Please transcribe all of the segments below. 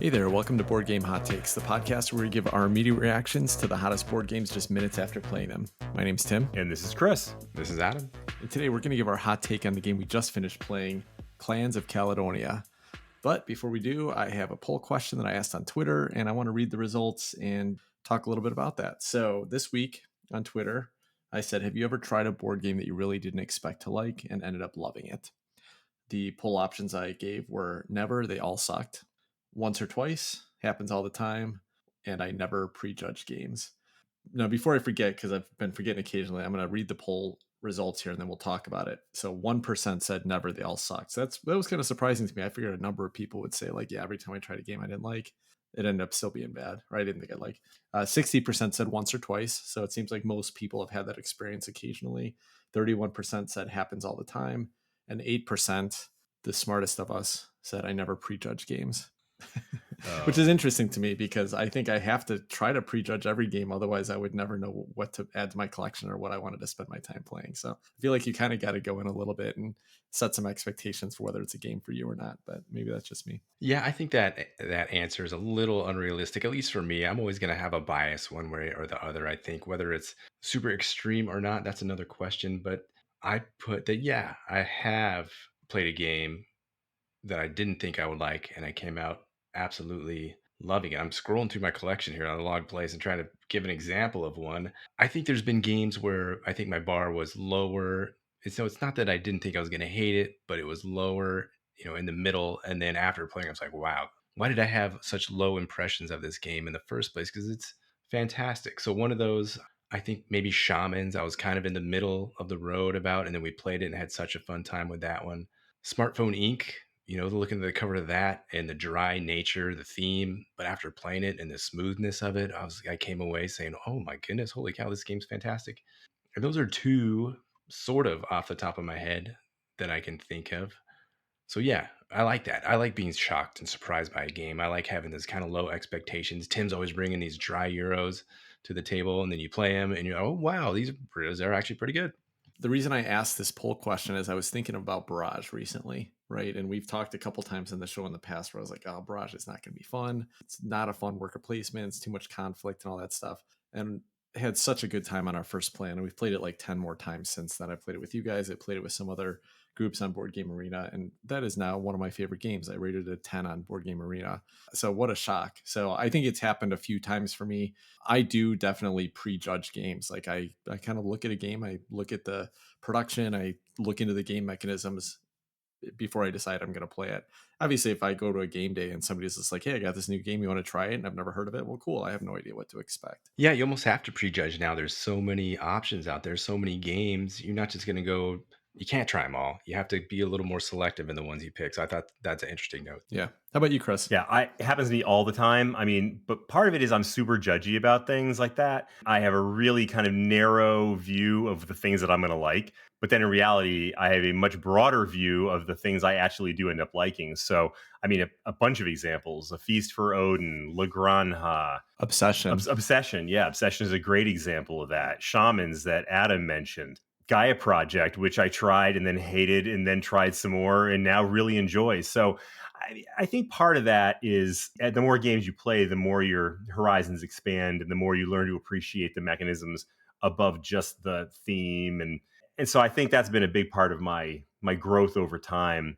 Hey there, welcome to Board Game Hot Takes, the podcast where we give our immediate reactions to the hottest board games just minutes after playing them. My name's Tim. And this is Chris. This is Adam. And today we're going to give our hot take on the game we just finished playing, Clans of Caledonia. But before we do, I have a poll question that I asked on Twitter, and I want to read the results and talk a little bit about that. So this week on Twitter, I said, have you ever tried a board game that you really didn't expect to like and ended up loving it? The poll options I gave were never, they all sucked. Once or twice, happens all the time, and I never prejudge games. Now, before I forget, because I've been forgetting occasionally, I'm going to read the poll results here, and then we'll talk about it. So 1% said never, they all sucked. So that was kind of surprising to me. I figured a number of people would say, like, yeah, every time I tried a game I didn't like, it ended up still being bad, or I didn't think I'd like. 60% said once or twice, so it seems like most people have had that experience occasionally. 31% said happens all the time, and 8%, the smartest of us, said I never prejudge games. Which is interesting to me because I think I have to try to prejudge every game. Otherwise, I would never know what to add to my collection or what I wanted to spend my time playing. So I feel like you kind of got to go in a little bit and set some expectations for whether it's a game for you or not. But maybe that's just me. Yeah, I think that answer is a little unrealistic, at least for me. I'm always going to have a bias one way or the other, I think. Whether it's super extreme or not, that's another question. But I put that, yeah, I have played a game that I didn't think I would like, and I came out absolutely loving it. I'm scrolling through my collection here on the log plays and trying to give an example of one. I think there's been games where I think my bar was lower. So it's not that I didn't think I was going to hate it, but it was lower, in the middle. And then after playing, I was like, wow, why did I have such low impressions of this game in the first place? Because it's fantastic. So one of those, I think maybe Shamans, I was kind of in the middle of the road about, and then we played it and had such a fun time with that one. Smartphone Inc., looking at the cover of that and the dry nature, the theme, but after playing it and the smoothness of it, I came away saying, oh my goodness, holy cow, this game's fantastic. And those are two sort of off the top of my head that I can think of. So yeah, I like that. I like being shocked and surprised by a game. I like having this kind of low expectations. Tim's always bringing these dry Euros to the table, and then you play them and you're, oh wow, these are actually pretty good. The reason I asked this poll question is I was thinking about Barrage recently, right? And we've talked a couple times in the show in the past where I was like, oh, Barrage is not going to be fun. It's not a fun worker placement. It's too much conflict and all that stuff. And had such a good time on our first play. And we've played it like 10 more times since then. I played it with you guys. I played it with some other groups on Board Game Arena. And that is now one of my favorite games. I rated it a 10 on Board Game Arena. So what a shock. So I think it's happened a few times for me. I do definitely prejudge games. Like I kind of look at a game. I look at the production. I look into the game mechanisms before I decide I'm going to play it. Obviously, if I go to a game day and somebody's just like, hey, I got this new game, you want to try it? And I've never heard of it. Well, cool. I have no idea what to expect. Yeah, you almost have to prejudge now. There's so many options out there, so many games. You're not just going to go, you can't try them all. You have to be a little more selective in the ones you pick. So I thought that's an interesting note. Yeah. How about you, Chris? Yeah, it happens to me all the time. I mean, but part of it is I'm super judgy about things like that. I have a really kind of narrow view of the things that I'm going to like. But then in reality, I have a much broader view of the things I actually do end up liking. So, I mean, a bunch of examples: A Feast for Odin, La Granja. Obsession. Obsession. Yeah, Obsession is a great example of that. Shamans that Adam mentioned. Gaia Project, which I tried and then hated and then tried some more and now really enjoy. So I think part of that is the more games you play, the more your horizons expand and the more you learn to appreciate the mechanisms above just the theme. And so I think that's been a big part of my growth over time.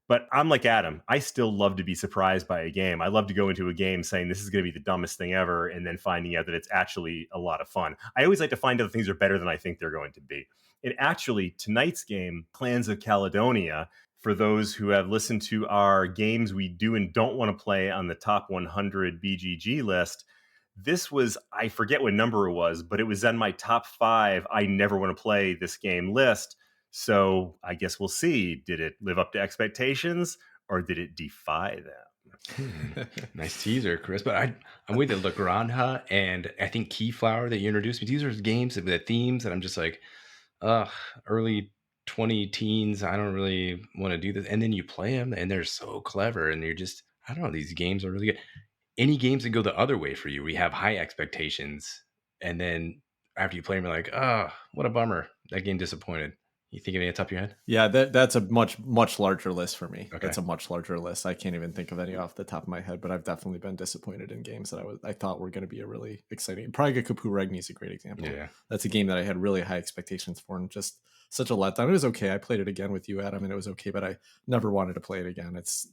But I'm like Adam. I still love to be surprised by a game. I love to go into a game saying this is going to be the dumbest thing ever and then finding out that it's actually a lot of fun. I always like to find out things are better than I think they're going to be. And actually, tonight's game, Clans of Caledonia, for those who have listened to our games we do and don't want to play on the top 100 BGG list, this was, I forget what number it was, but it was on my top 5 I never want to play this game list. So I guess we'll see. Did it live up to expectations or did it defy them? Nice teaser, Chris. But I'm with the La Granja and I think Keyflower that you introduced me. These are games with the themes that I'm just like, early 20 teens. I don't really want to do this. And then you play them and they're so clever. And you're just, I don't know, these games are really good. Any games that go the other way for you, we have high expectations. And then after you play them, you're like, what a bummer. That game disappointed. You think of any on top of your head? Yeah, that's a much larger list for me. Okay. That's a much larger list. I can't even think of any off the top of my head, but I've definitely been disappointed in games that I thought were going to be a really exciting. Praga Kapu Regni is a great example. Yeah. That's a game that I had really high expectations for, and just such a letdown. It was okay. I played it again with you, Adam, and it was okay, but I never wanted to play it again. It's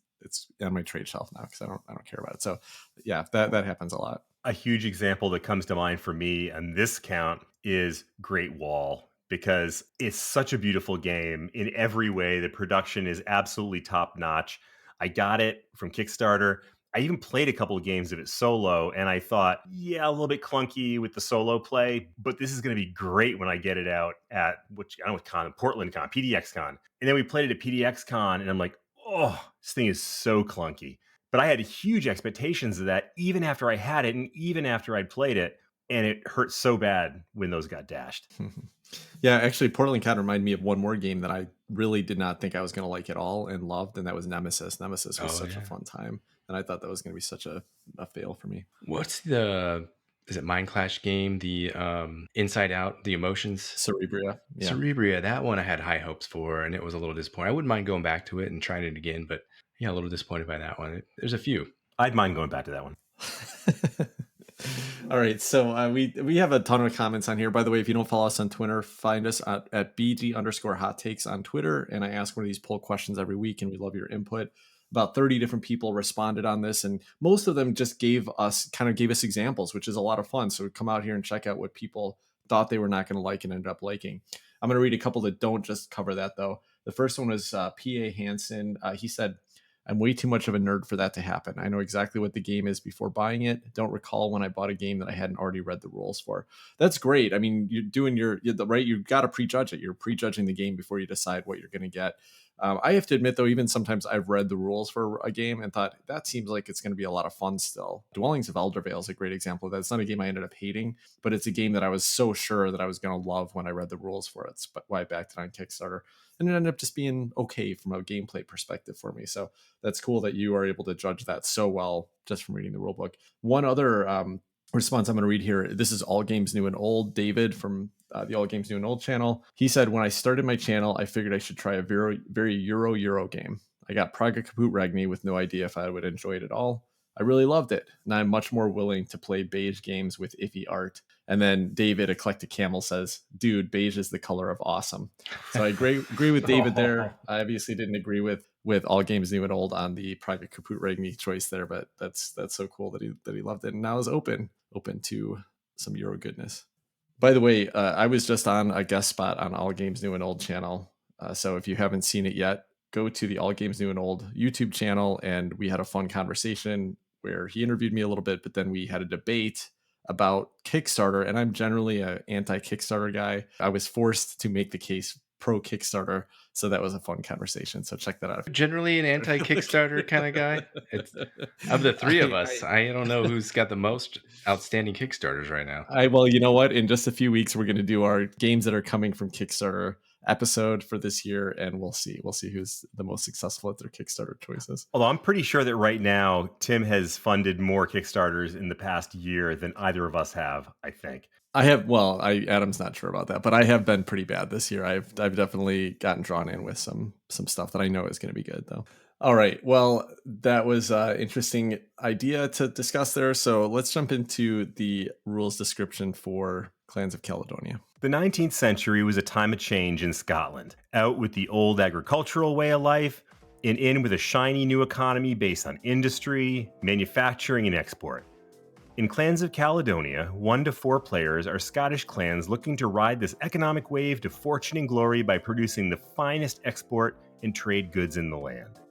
on my trade shelf now because I don't care about it. So yeah, that happens a lot. A huge example that comes to mind for me on this count is Great Wall, because it's such a beautiful game in every way. The production is absolutely top notch. I got it from Kickstarter. I even played a couple of games of it solo, and I thought, yeah, a little bit clunky with the solo play, but this is going to be great when I get it out at which I don't know what con, Portland Con, PDX Con. And then we played it at PDX Con, and I'm like, oh, this thing is so clunky. But I had huge expectations of that even after I had it and even after I'd played it. And it hurt so bad when those got dashed. Yeah, actually, Portland Con reminded me of one more game that I really did not think I was going to like at all and loved, and that was Nemesis. Nemesis was such a fun time, and I thought that was going to be such a fail for me. What's is it Mind Clash game? The Inside Out, the Emotions? Cerebria. Yeah. Cerebria, that one I had high hopes for, and it was a little disappointing. I wouldn't mind going back to it and trying it again, but yeah, a little disappointed by that one. There's a few. I'd mind going back to that one. All right, so we have a ton of comments on here. By the way, if you don't follow us on Twitter, find us at BG_hot takes on Twitter, and I ask one of these poll questions every week, and we love your input. About 30 different people responded on this, and most of them just gave us examples, which is a lot of fun. So come out here and check out what people thought they were not going to like and ended up liking. I'm going to read a couple that don't just cover that, though. The first one was P.A. Hansen. He said, I'm way too much of a nerd for that to happen. I know exactly what the game is before buying it. Don't recall when I bought a game that I hadn't already read the rules for. That's great. I mean, you're doing right. You've got to prejudge it. You're prejudging the game before you decide what you're going to get. I have to admit, though, even sometimes I've read the rules for a game and thought that seems like it's going to be a lot of fun still. Dwellings of Eldervale is a great example of that. It's not a game I ended up hating, but it's a game that I was so sure that I was going to love when I read the rules for it. It's why I backed it on Kickstarter. And it ended up just being okay from a gameplay perspective for me. So that's cool that you are able to judge that so well just from reading the rule book. One other response I'm going to read here. This is All Games New and Old. David from the All Games New and Old channel. He said, when I started my channel, I figured I should try a very Euro game. I got Praga Kaput Regni with no idea if I would enjoy it at all. I really loved it, and I'm much more willing to play beige games with iffy art. And then David, Eclectic Camel, says, dude, beige is the color of awesome. So I agree with David there. I obviously didn't agree with All Games New and Old on the Praga Kaput Regni choice there, but that's so cool that he loved it and now is open to some Euro goodness. By the way, I was just on a guest spot on All Games New and Old channel. So if you haven't seen it yet, go to the All Games New and Old YouTube channel, and we had a fun conversation where he interviewed me a little bit, but then we had a debate about Kickstarter, and I'm generally an anti-Kickstarter guy. I was forced to make the case pro Kickstarter, so that was a fun conversation. So check that out. Generally an anti-Kickstarter kind of guy. Of the three of us, I don't know who's got the most outstanding Kickstarters right now. Well, you know what? In just a few weeks, we're going to do our games that are coming from Kickstarter episode for this year, and we'll see who's the most successful at their Kickstarter choices. Although I'm pretty sure that right now Tim has funded more Kickstarters in the past year than either of us have, I think. I have. Well, Adam's not sure about that, but I have been pretty bad this year. I've definitely gotten drawn in with some stuff that I know is going to be good, though. All right. Well, that was an interesting idea to discuss there. So let's jump into the rules description for Clans of Caledonia. The 19th century was a time of change in Scotland, out with the old agricultural way of life, and in with a shiny new economy based on industry, manufacturing, and export. In Clans of Caledonia, 1 to 4 players are Scottish clans looking to ride this economic wave to fortune and glory by producing the finest export and trade goods in the land.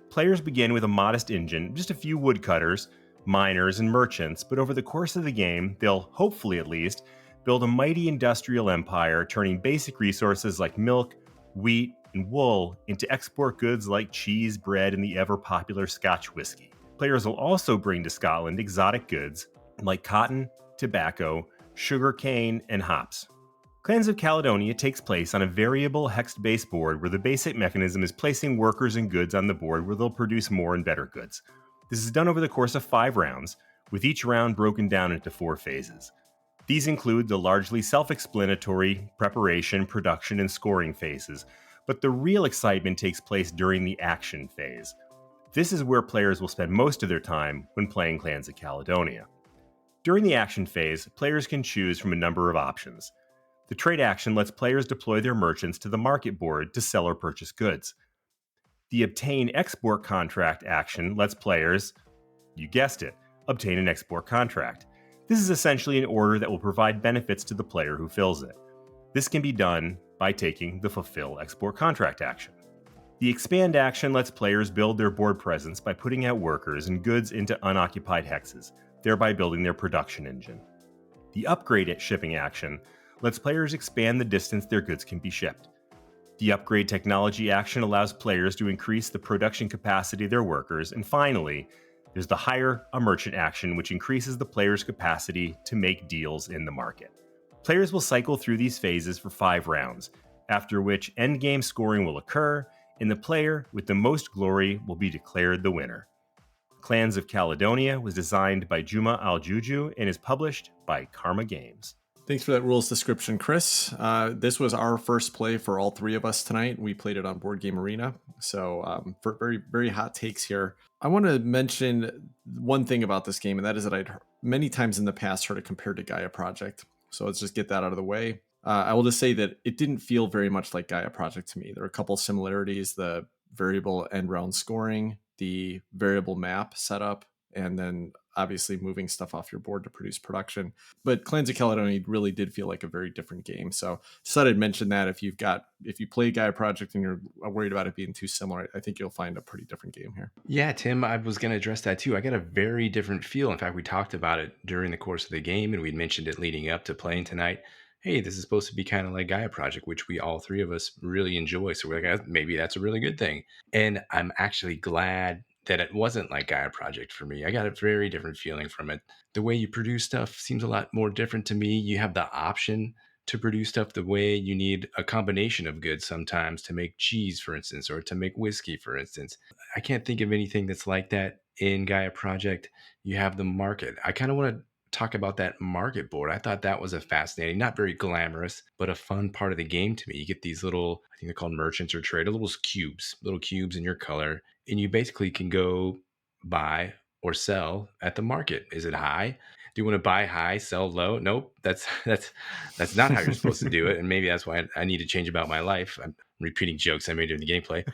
Players begin with a modest engine, just a few woodcutters, miners, and merchants, but over the course of the game, they'll, hopefully at least, build a mighty industrial empire, turning basic resources like milk, wheat, and wool into export goods like cheese, bread, and the ever-popular Scotch whiskey. Players will also bring to Scotland exotic goods like cotton, tobacco, sugar cane, and hops. Clans of Caledonia takes place on a variable hex-based board where the basic mechanism is placing workers and goods on the board where they'll produce more and better goods. This is done over the course of 5 rounds, with each round broken down into 4 phases. These include the largely self-explanatory preparation, production, and scoring phases, but the real excitement takes place during the action phase. This is where players will spend most of their time when playing Clans of Caledonia. During the action phase, players can choose from a number of options. The trade action lets players deploy their merchants to the market board to sell or purchase goods. The obtain export contract action lets players, you guessed it, obtain an export contract. This is essentially an order that will provide benefits to the player who fills it. This can be done by taking the fulfill export contract action. The expand action lets players build their board presence by putting out workers and goods into unoccupied hexes, thereby building their production engine. The upgrade shipping action lets players expand the distance their goods can be shipped. The upgrade technology action allows players to increase the production capacity of their workers. And finally, there's the hire a merchant action, which increases the player's capacity to make deals in the market. Players will cycle through these phases for 5 rounds, after which endgame scoring will occur, and the player with the most glory will be declared the winner. Clans of Caledonia was designed by Juma Al-Juju and is published by Karma Games. Thanks for that rules description, Chris. This was our first play for all 3 of us tonight. We played it on Board Game Arena. So for very, very hot takes here. I want to mention one thing about this game, and that is that I'd many times in the past heard it compared to Gaia Project. So let's just get that out of the way. I will just say that it didn't feel very much like Gaia Project to me. There are a couple similarities: the variable end round scoring, the variable map setup, and then obviously moving stuff off your board to produce production. But Clans of Caledonia really did feel like a very different game. So just thought I'd mention that if you play Gaia Project and you're worried about it being too similar, I think you'll find a pretty different game here. Yeah, Tim, I was going to address that too. I got a very different feel. In fact, we talked about it during the course of the game, and we'd mentioned it leading up to playing tonight. Hey, this is supposed to be kind of like Gaia Project, which we all 3 of us really enjoy. So we're like, maybe that's a really good thing. And I'm actually glad that it wasn't like Gaia Project for me. I got a very different feeling from it. The way you produce stuff seems a lot more different to me. You have the option to produce stuff the way you need a combination of goods sometimes to make cheese, for instance, or to make whiskey, for instance. I can't think of anything that's like that in Gaia Project. You have the market. I kind of want to talk about that market board. I thought that was a fascinating, not very glamorous, but a fun part of the game to me. You get these little, I think they're called merchants or trader, little cubes in your color, and you basically can go buy or sell at the market. Is it high? Do you want to buy high, sell low? Nope. That's not how you're supposed to do it. And maybe that's why I need to change about my life. I'm repeating jokes I made during the gameplay.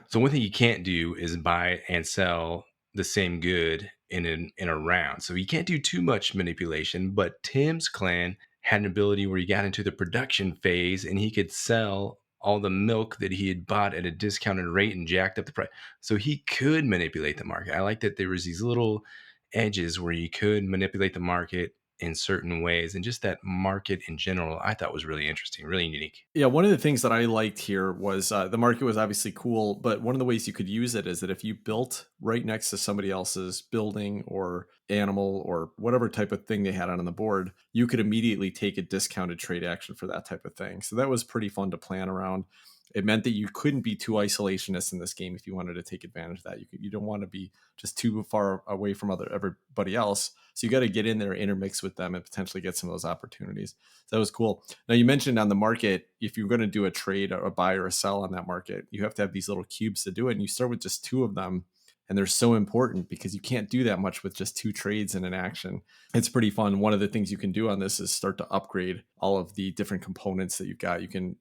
So one thing you can't do is buy and sell the same good in a round. So you can't do too much manipulation, but Tim's clan had an ability where he got into the production phase and he could sell all the milk that he had bought at a discounted rate and jacked up the price. So he could manipulate the market. I like that there was these little edges where you could manipulate the market in certain ways, and just that market in general I thought was really interesting, really unique. Yeah, one of the things that I liked here was the market was obviously cool, but one of the ways you could use it is that if you built right next to somebody else's building or animal or whatever type of thing they had on the board, you could immediately take a discounted trade action for that type of thing. So that was pretty fun to plan around. It meant that you couldn't be too isolationist in this game if you wanted to take advantage of that. You don't want to be just too far away from everybody else. So you got to get in there, intermix with them, and potentially get some of those opportunities. So that was cool. Now, you mentioned on the market, if you're going to do a trade or a buy or a sell on that market, you have to have these little cubes to do it. And you start with just 2 of them. And they're so important because you can't do that much with just 2 trades in an action. It's pretty fun. One of the things you can do on this is start to upgrade all of the different components that you've got. You can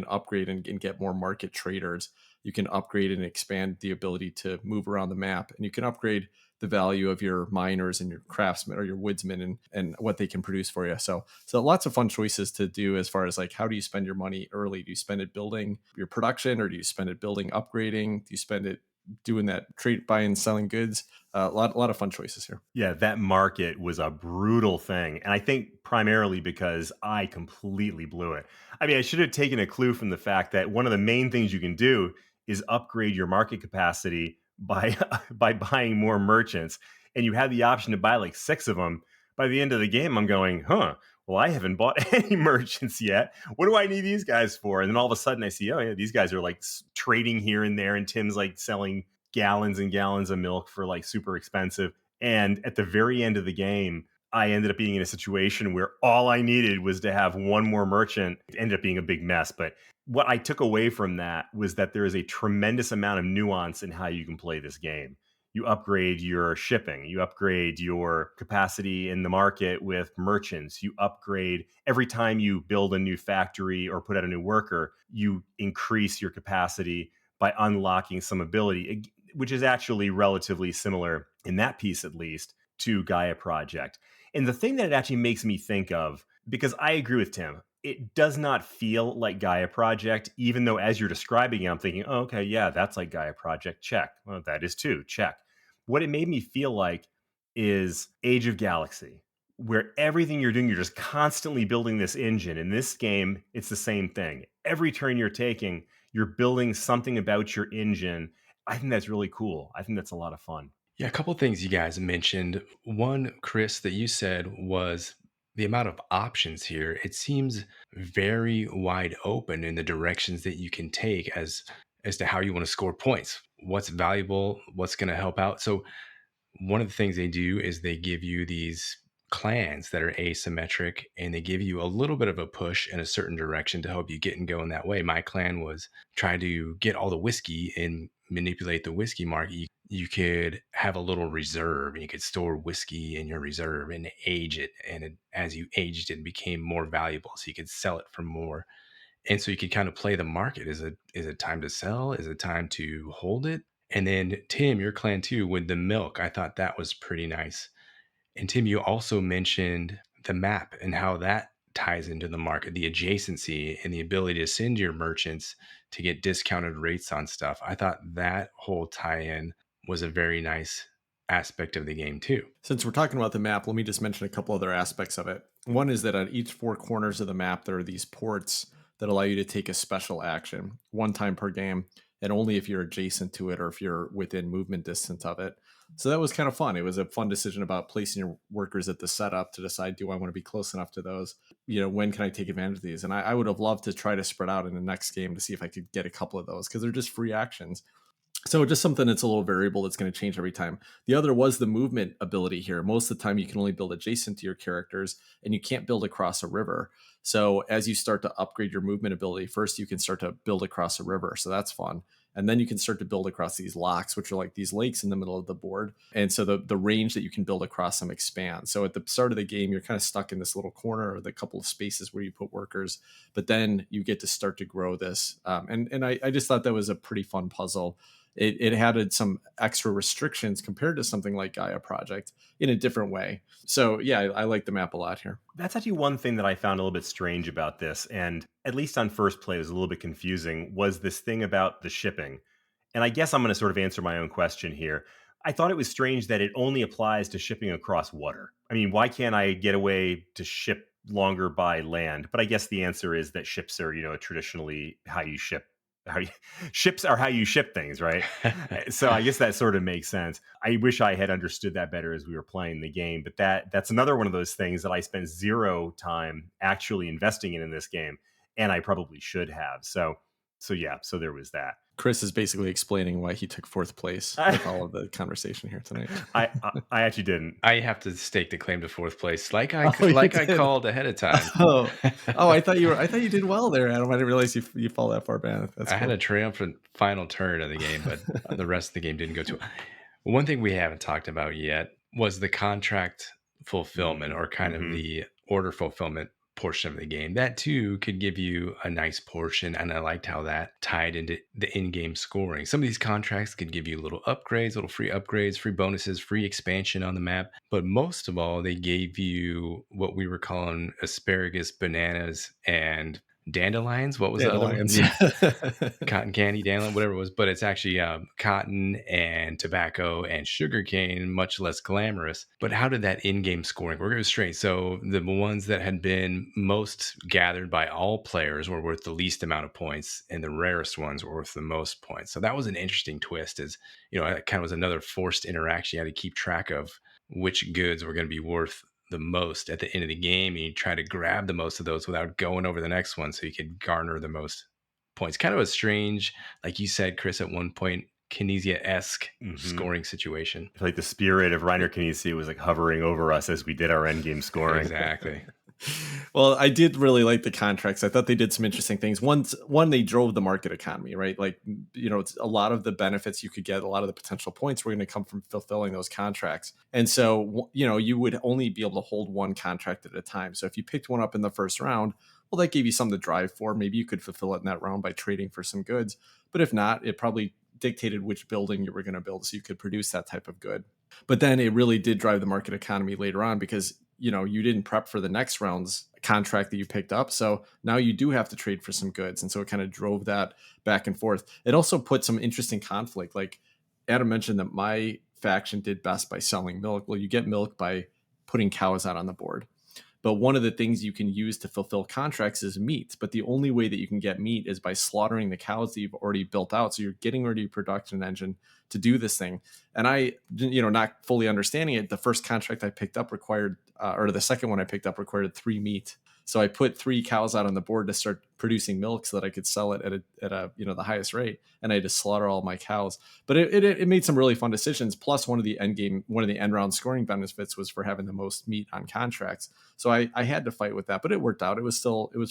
upgrade and get more market traders. You can upgrade and expand the ability to move around the map. And you can upgrade the value of your miners and your craftsmen or your woodsmen and what they can produce for you. So lots of fun choices to do as far as like, how do you spend your money early? Do you spend it building your production, or do you spend it building, upgrading? Do you spend it doing that trade, buying, selling goods? A lot of fun choices here. Yeah, that market was a brutal thing. And I think primarily because I completely blew it. I mean, I should have taken a clue from the fact that one of the main things you can do is upgrade your market capacity by by buying more merchants. And you have the option to buy like 6 of them. By the end of the game, I'm going, well, I haven't bought any merchants yet. What do I need these guys for? And then all of a sudden I see, oh yeah, these guys are like trading here and there. And Tim's like selling gallons and gallons of milk for like super expensive. And at the very end of the game, I ended up being in a situation where all I needed was to have one more merchant. It ended up being a big mess. But what I took away from that was that there is a tremendous amount of nuance in how you can play this game. You upgrade your shipping, you upgrade your capacity in the market with merchants, you upgrade every time you build a new factory or put out a new worker, you increase your capacity by unlocking some ability, which is actually relatively similar in that piece, at least, to Gaia Project. And the thing that it actually makes me think of, because I agree with Tim, it does not feel like Gaia Project, even though as you're describing it, I'm thinking, oh, okay, yeah, that's like Gaia Project, check. Well, that is too, check. What it made me feel like is Age of Galaxy, where everything you're doing, you're just constantly building this engine. In this game, it's the same thing. Every turn you're taking, you're building something about your engine. I think that's really cool. I think that's a lot of fun. Yeah, a couple things you guys mentioned. One, Chris, that you said was the amount of options here. It seems very wide open in the directions that you can take as to how you want to score points. What's valuable, what's going to help out. So one of the things they do is they give you these clans that are asymmetric and they give you a little bit of a push in a certain direction to help you get and go in that way. My clan was try to get all the whiskey and manipulate the whiskey market. You could have a little reserve and you could store whiskey in your reserve and age it. And as you aged it, became more valuable. So you could sell it for more. And so you could kind of play the market. Is it time to sell? Is it time to hold it? And then Tim, your clan too, with the milk, I thought that was pretty nice. And Tim, you also mentioned the map and how that ties into the market, the adjacency and the ability to send your merchants to get discounted rates on stuff. I thought that whole tie-in was a very nice aspect of the game too. Since we're talking about the map, let me just mention a couple other aspects of it. One is that on each four corners of the map, there are these ports that allow you to take a special action one time per game, and only if you're adjacent to it or if you're within movement distance of it. So that was kind of fun. It was a fun decision about placing your workers at the setup to decide, do I want to be close enough to those? When can I take advantage of these? And I would have loved to try to spread out in the next game to see if I could get a couple of those because they're just free actions. So just something that's a little variable that's going to change every time. The other was the movement ability here. Most of the time you can only build adjacent to your characters and you can't build across a river. So as you start to upgrade your movement ability, first you can start to build across a river. So that's fun. And then you can start to build across these locks, which are like these lakes in the middle of the board. And so the range that you can build across them expands. So at the start of the game, you're kind of stuck in this little corner or the couple of spaces where you put workers, but then you get to start to grow this. And I just thought that was a pretty fun puzzle. It had some extra restrictions compared to something like Gaia Project in a different way. So yeah, I like the map a lot here. That's actually one thing that I found a little bit strange about this, and at least on first play, it was a little bit confusing, was this thing about the shipping. And I guess I'm going to sort of answer my own question here. I thought it was strange that it only applies to shipping across water. I mean, why can't I get away to ship longer by land? But I guess the answer is that ships are, traditionally how you ship. Ships are how you ship things, right? So I guess that sort of makes sense. I wish I had understood that better as we were playing the game, but that's another one of those things that I spent zero time actually investing in this game, and I probably should have. So yeah, so there was that. Chris is basically explaining why he took fourth place with all of the conversation here tonight. I actually didn't. I have to stake the claim to fourth place, like I called ahead of time. I thought you did well there, Adam. I didn't realize you fall that far back. I had a triumphant final turn of the game, but the rest of the game didn't go too. One thing we haven't talked about yet was the contract fulfillment, or kind of the order fulfillment portion of the game. That too could give you a nice portion, and I liked how that tied into the in-game scoring. Some of these contracts could give you little upgrades, little free upgrades, free bonuses, free expansion on the map, but most of all they gave you what we were calling asparagus, bananas, and dandelions. What was the other one? Cotton candy, dandelion, whatever it was. But it's actually cotton and tobacco and sugarcane, much less glamorous. But how did that in-game scoring work? It was strange. So the ones that had been most gathered by all players were worth the least amount of points, and the rarest ones were worth the most points. So that was an interesting twist. It kind of was another forced interaction. You had to keep track of which goods were going to be worth the most at the end of the game, and you try to grab the most of those without going over the next one so you could garner the most points. Kind of a strange, like you said, Chris, at one point, Kinesia-esque Mm-hmm. scoring situation. I feel like the spirit of Reiner Knizia was like hovering over us as we did our endgame scoring. Exactly. Well, I did really like the contracts. I thought they did some interesting things. One, they drove the market economy, right? Like, it's a lot of the benefits you could get, a lot of the potential points were going to come from fulfilling those contracts. And so, you would only be able to hold one contract at a time. So if you picked one up in the first round, well, that gave you something to drive for. Maybe you could fulfill it in that round by trading for some goods. But if not, it probably dictated which building you were going to build so you could produce that type of good. But then it really did drive the market economy later on because you didn't prep for the next round's contract that you picked up. So now you do have to trade for some goods. And so it kind of drove that back and forth. It also put some interesting conflict. Like Adam mentioned that my faction did best by selling milk. Well, you get milk by putting cows out on the board. But one of the things you can use to fulfill contracts is meat. But the only way that you can get meat is by slaughtering the cows that you've already built out. So you're getting ready your production engine to do this thing. And I, not fully understanding it, the first contract I picked up required, or the second one I picked up required 3 meat. So I put 3 cows out on the board to start producing milk so that I could sell it at a the highest rate. And I had to slaughter all my cows. But it made some really fun decisions. Plus one of the end round scoring benefits was for having the most meat on contracts. So I had to fight with that, but it worked out. It was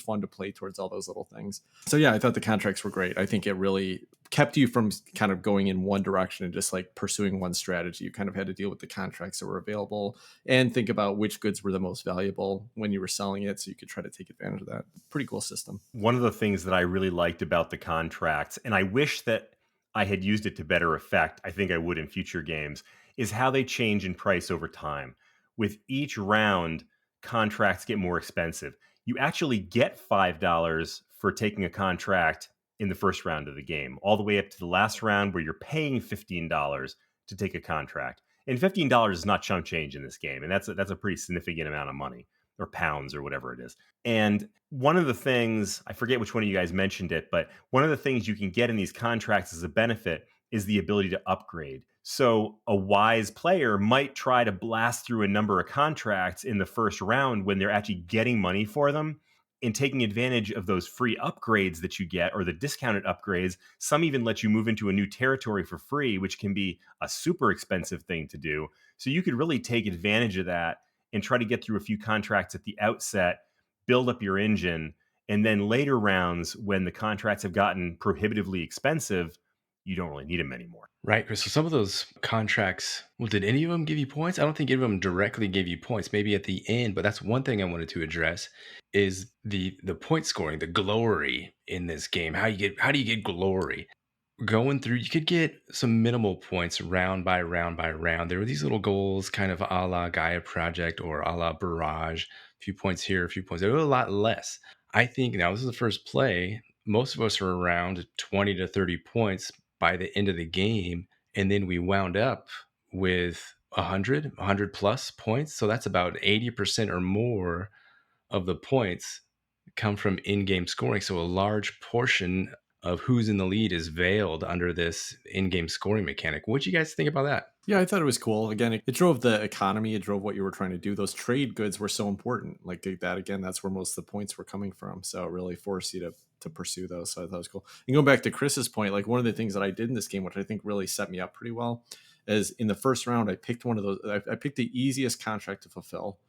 fun to play towards all those little things. So yeah, I thought the contracts were great. I think it really kept you from kind of going in one direction and just like pursuing one strategy. You kind of had to deal with the contracts that were available and think about which goods were the most valuable when you were selling it, so you could try to take advantage of that. Pretty cool system. One of the things that I really liked about the contracts, and I wish that I had used it to better effect, I think I would in future games, is how they change in price over time. With each round, contracts get more expensive. You actually get $5 for taking a contract in the first round of the game, all the way up to the last round where you're paying $15 to take a contract. And $15 is not chump change in this game, and that's a pretty significant amount of money, or pounds, or whatever it is. And one of the things, I forget which one of you guys mentioned it, but one of the things you can get in these contracts as a benefit is the ability to upgrade. So a wise player might try to blast through a number of contracts in the first round when they're actually getting money for them, and taking advantage of those free upgrades that you get, or the discounted upgrades. Some even let you move into a new territory for free, which can be a super expensive thing to do. So you could really take advantage of that and try to get through a few contracts at the outset, build up your engine, and then later rounds, when the contracts have gotten prohibitively expensive, you don't really need them anymore. Right. So some of those contracts, well, did any of them give you points? I don't think any of them directly gave you points, maybe at the end, but that's one thing I wanted to address is the point scoring, the glory in this game. How do you get glory? Going through, you could get some minimal points round by round by round. There were these little goals, kind of a la Gaia Project or a la Barrage, a few points here, a few points there, a lot less. I think now this is the first play. Most of us are around 20 to 30 points by the end of the game. And then we wound up with 100 plus points. So that's about 80% or more of the points come from in-game scoring. So a large portion of who's in the lead is veiled under this in-game scoring mechanic. What do you guys think about that? Yeah, I thought it was cool. Again, it drove the economy. It drove what you were trying to do. Those trade goods were so important. Like that, again, that's where most of the points were coming from. So it really forced you to pursue those. So I thought it was cool. And going back to Chris's point, like one of the things that I did in this game, which I think really set me up pretty well, is in the first round, I picked one of those. I picked the easiest contract to fulfill.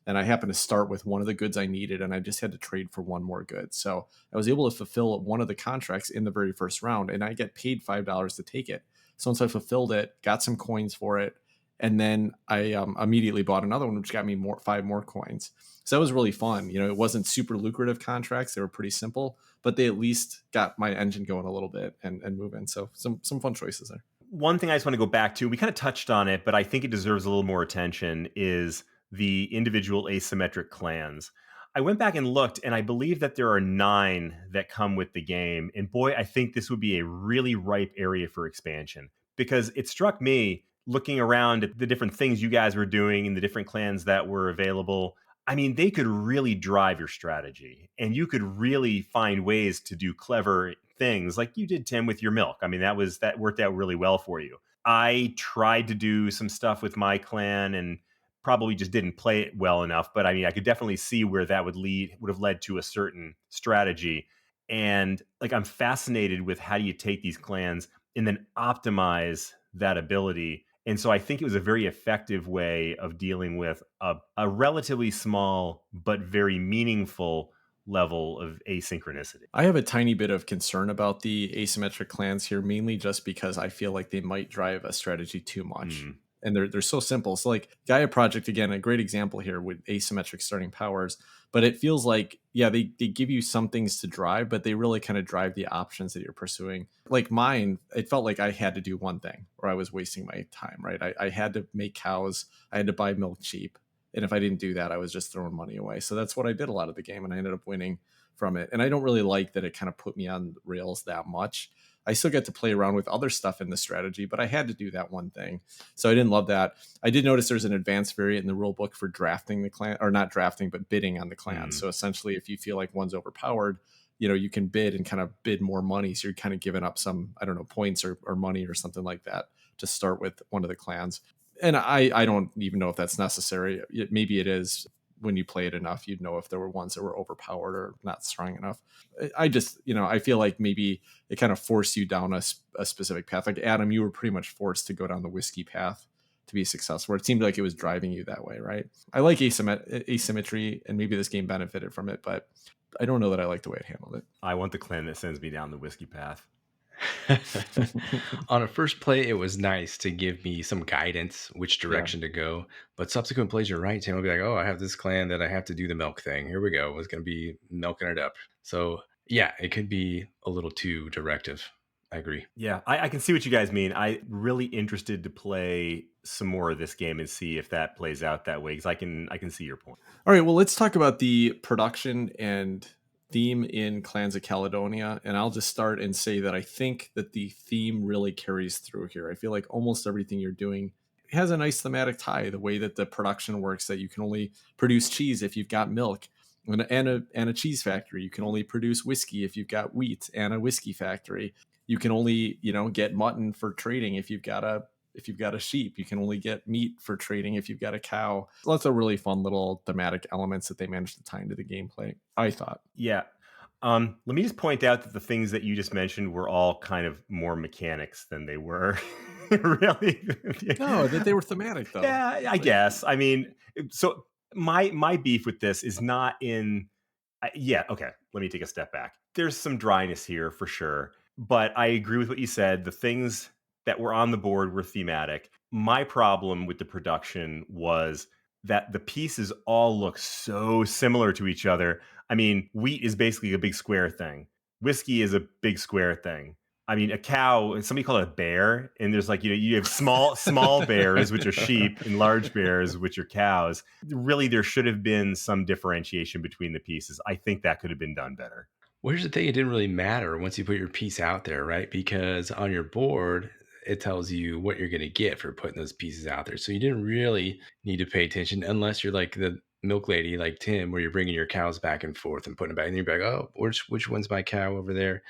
And I happened to start with one of the goods I needed, and I just had to trade for one more good. So I was able to fulfill one of the contracts in the very first round, and I get paid $5 to take it. So once I fulfilled it, got some coins for it, and then I immediately bought another one, which got me 5 more coins. So that was really fun. It wasn't super lucrative contracts; they were pretty simple, but they at least got my engine going a little bit and moving. So some fun choices there. One thing I just want to go back to, we kind of touched on it, but I think it deserves a little more attention, is the individual asymmetric clans. I went back and looked, and I believe that there are 9 that come with the game. And boy, I think this would be a really ripe area for expansion, because it struck me, looking around at the different things you guys were doing and the different clans that were available. I mean, they could really drive your strategy, and you could really find ways to do clever things like you did, Tim, with your milk. I mean, that worked out really well for you. I tried to do some stuff with my clan and probably just didn't play it well enough. But I mean, I could definitely see where that would have led to a certain strategy. And like, I'm fascinated with how do you take these clans and then optimize that ability. And so I think it was a very effective way of dealing with a relatively small but very meaningful level of asynchronicity. I have a tiny bit of concern about the asymmetric clans here, mainly just because I feel like they might drive a strategy too much. Mm. And they're so simple. So like Gaia Project, again, a great example here with asymmetric starting powers. But it feels like, yeah, they give you some things to drive, but they really kind of drive the options that you're pursuing. Like mine, it felt like I had to do one thing or I was wasting my time, right? I had to make cows, I had to buy milk cheap. And if I didn't do that, I was just throwing money away. So that's what I did a lot of the game. And I ended up winning from it. And I don't really like that it kind of put me on rails that much. I still get to play around with other stuff in the strategy, but I had to do that one thing. So I didn't love that. I did notice there's an advanced variant in the rule book for drafting the clan, or not drafting, but bidding on the clan. So essentially, if you feel like one's overpowered, you can bid and kind of bid more money. So you're kind of giving up some, I don't know, points or money or something like that to start with one of the clans. And I don't even know if that's necessary. Maybe it is. When you play it enough, you'd know if there were ones that were overpowered or not strong enough. I just, I feel like maybe it kind of forced you down a specific path. Like Adam, you were pretty much forced to go down the whiskey path to be successful. It seemed like it was driving you that way, right? I like asymmetry, and maybe this game benefited from it, but I don't know that I like the way it handled it. I want the clan that sends me down the whiskey path. On a first play, it was nice to give me some guidance, which direction to go. But subsequent plays, you're right, Tim will be like, oh, I have this clan that I have to do the milk thing. Here we go. It's going to be milking it up. So yeah, it could be a little too directive. I agree. Yeah, I can see what you guys mean. I'm really interested to play some more of this game and see if that plays out that way, because I can see your point. All right, well, let's talk about the production and theme in Clans of Caledonia, and I'll just start and say that I think that the theme really carries through here. I feel like almost everything you're doing has a nice thematic tie. The way that the production works, that you can only produce cheese if you've got milk, and a cheese factory. You can only produce whiskey if you've got wheat and a whiskey factory. You can only get mutton for trading if you've got a sheep. You can only get meat for trading if you've got a cow. Lots of really fun little thematic elements that they managed to tie into the gameplay, I thought. Yeah. Let me just point out that the things that you just mentioned were all kind of more mechanics than they were really. No, that they were thematic though. Yeah, I guess. I mean, so my beef with this is not in. Okay. Let me take a step back. There's some dryness here for sure, but I agree with what you said. The things that were on the board were thematic. My problem with the production was that the pieces all look so similar to each other. I mean, wheat is basically a big square thing. Whiskey is a big square thing. I mean, a cow, somebody called it a bear, and there's like, you have small bears, which are sheep, and large bears, which are cows. Really, there should have been some differentiation between the pieces. I think that could have been done better. Well, here's the thing, it didn't really matter once you put your piece out there, right? Because on your board, it tells you what you're going to get for putting those pieces out there. So you didn't really need to pay attention unless you're like the milk lady, like Tim, where you're bringing your cows back and forth and putting them back. And you're like, oh, which one's my cow over there?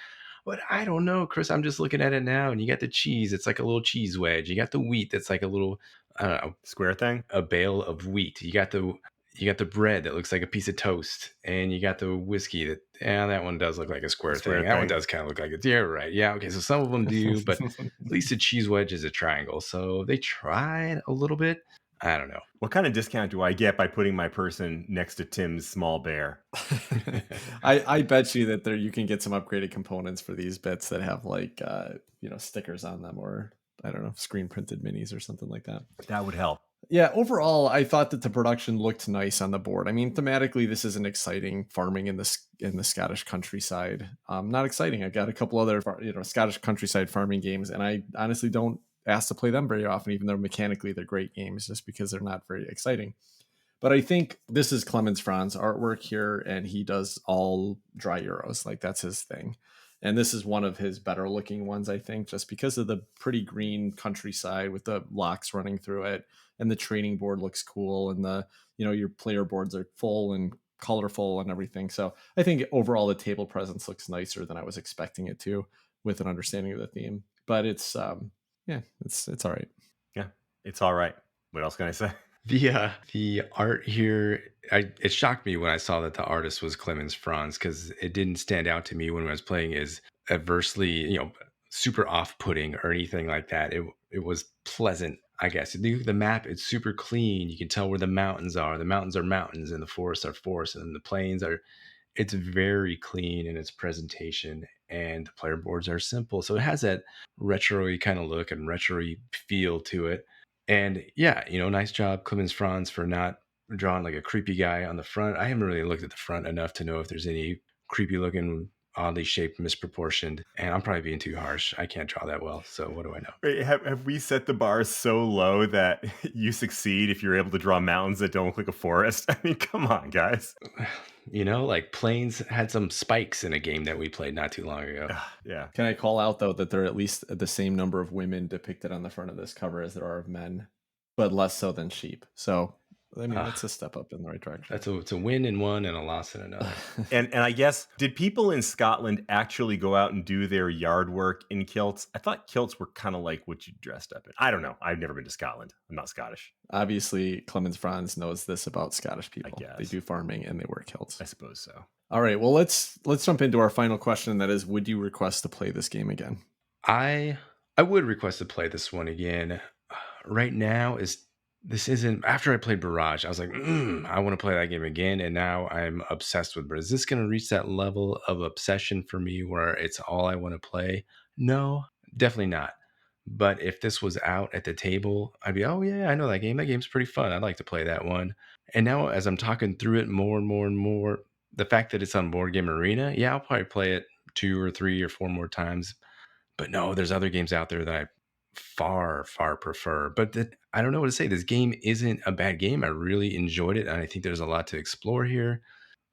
But I don't know, Chris. I'm just looking at it now, and you got the cheese. It's like a little cheese wedge. You got the wheat. That's like a little, I don't know, square thing. A bale of wheat. You got the bread that looks like a piece of toast, and you got the whiskey that one does look like a square thing. That one does kind of look like it. Yeah, right. Yeah, okay. So some of them do, but at least the cheese wedge is a triangle. So they tried a little bit. I don't know. What kind of discount do I get by putting my person next to Tim's small bear? I bet you that you can get some upgraded components for these bits that have like stickers on them, or I don't know, screen printed minis or something like that. That would help. Yeah, overall, I thought that the production looked nice on the board. I mean, thematically, this isn't exciting farming in the Scottish countryside. Not exciting. I've got a couple other Scottish countryside farming games, and I honestly don't ask to play them very often, even though mechanically they're great games, just because they're not very exciting. But I think this is Clemens Franz artwork here, and he does all dry Euros. Like, that's his thing. And this is one of his better looking ones, I think, just because of the pretty green countryside with the locks running through it. And the training board looks cool. And your player boards are full and colorful and everything. So I think overall the table presence looks nicer than I was expecting it to, with an understanding of the theme. But it's all right. Yeah, it's all right. What else can I say? The art here, it shocked me when I saw that the artist was Clemens Franz, because it didn't stand out to me when I was playing as adversely, super off-putting or anything like that. It was pleasant, I guess. If you look at the map, it's super clean. You can tell where the mountains are. The mountains are mountains, and the forests are forests, and the plains are. It's very clean in its presentation, and the player boards are simple. So it has that retro-y kind of look and retro-y feel to it. And yeah, nice job, Clemens Franz, for not drawing like a creepy guy on the front. I haven't really looked at the front enough to know if there's any creepy looking, oddly shaped, misproportioned. And I'm probably being too harsh. I can't draw that well. So what do I know? Wait, have we set the bar so low that you succeed if you're able to draw mountains that don't look like a forest? I mean, come on, guys. Like planes had some spikes in a game that we played not too long ago. Yeah. Can I call out, though, that there are at least the same number of women depicted on the front of this cover as there are of men, but less so than sheep. So, I mean, that's a step up in the right direction. It's a win in one and a loss in another. And I guess, did people in Scotland actually go out and do their yard work in kilts? I thought kilts were kind of like what you dressed up in. I don't know. I've never been to Scotland. I'm not Scottish. Obviously, Clemens Franz knows this about Scottish people. I guess. They do farming and they wear kilts. I suppose so. All right. Well, let's jump into our final question. That is, would you request to play this game again? I would request to play this one again. Right now this isn't after I played Barrage. I was like, I want to play that game again, and now I'm obsessed with. But is this going to reach that level of obsession for me where it's all I want to play? No, definitely not. But if this was out at the table, I'd be, oh yeah, I know that game. That game's pretty fun. I'd like to play that one. And now as I'm talking through it more and more and more, the fact that it's on Board Game Arena, yeah, I'll probably play it 2 or 3 or 4 more times. But no, there's other games out there that I far, far prefer. But I don't know what to say. This game isn't a bad game. I really enjoyed it, and I think there's a lot to explore here.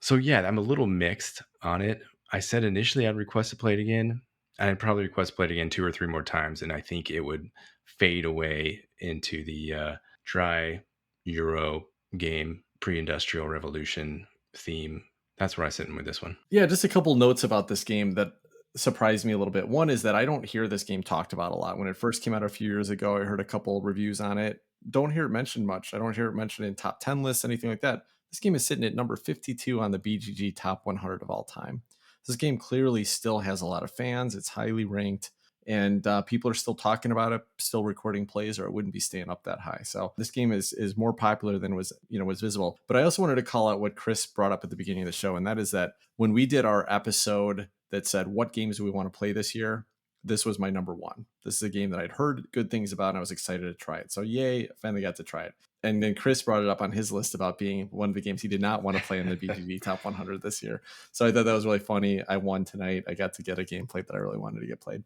So yeah, I'm a little mixed on it. I said initially I'd request to play it again. I'd probably request to play it again 2 or 3 more times, and I think it would fade away into the dry Euro game, pre-industrial revolution theme. That's where I sit in with this one. Yeah, just a couple notes about this game that surprised me a little bit. One is that I don't hear this game talked about a lot. When it first came out a few years ago, I heard a couple reviews on it. Don't hear it mentioned much. I don't hear it mentioned in top 10 lists, anything like that. This game is sitting at number 52 on the BGG top 100 of all time. This game clearly still has a lot of fans. It's highly ranked, and people are still talking about it, still recording plays, or it wouldn't be staying up that high. So this game is more popular than was visible. But I also wanted to call out what Chris brought up at the beginning of the show, and that is that when we did our episode that said what games do we want to play this year, this was my number one. This is a game that I'd heard good things about, and I was excited to try it. So yay, I finally got to try it. And then Chris brought it up on his list about being one of the games he did not want to play in the BGG Top 100 this year. So I thought that was really funny. I won tonight. I got to get a game played that I really wanted to get played.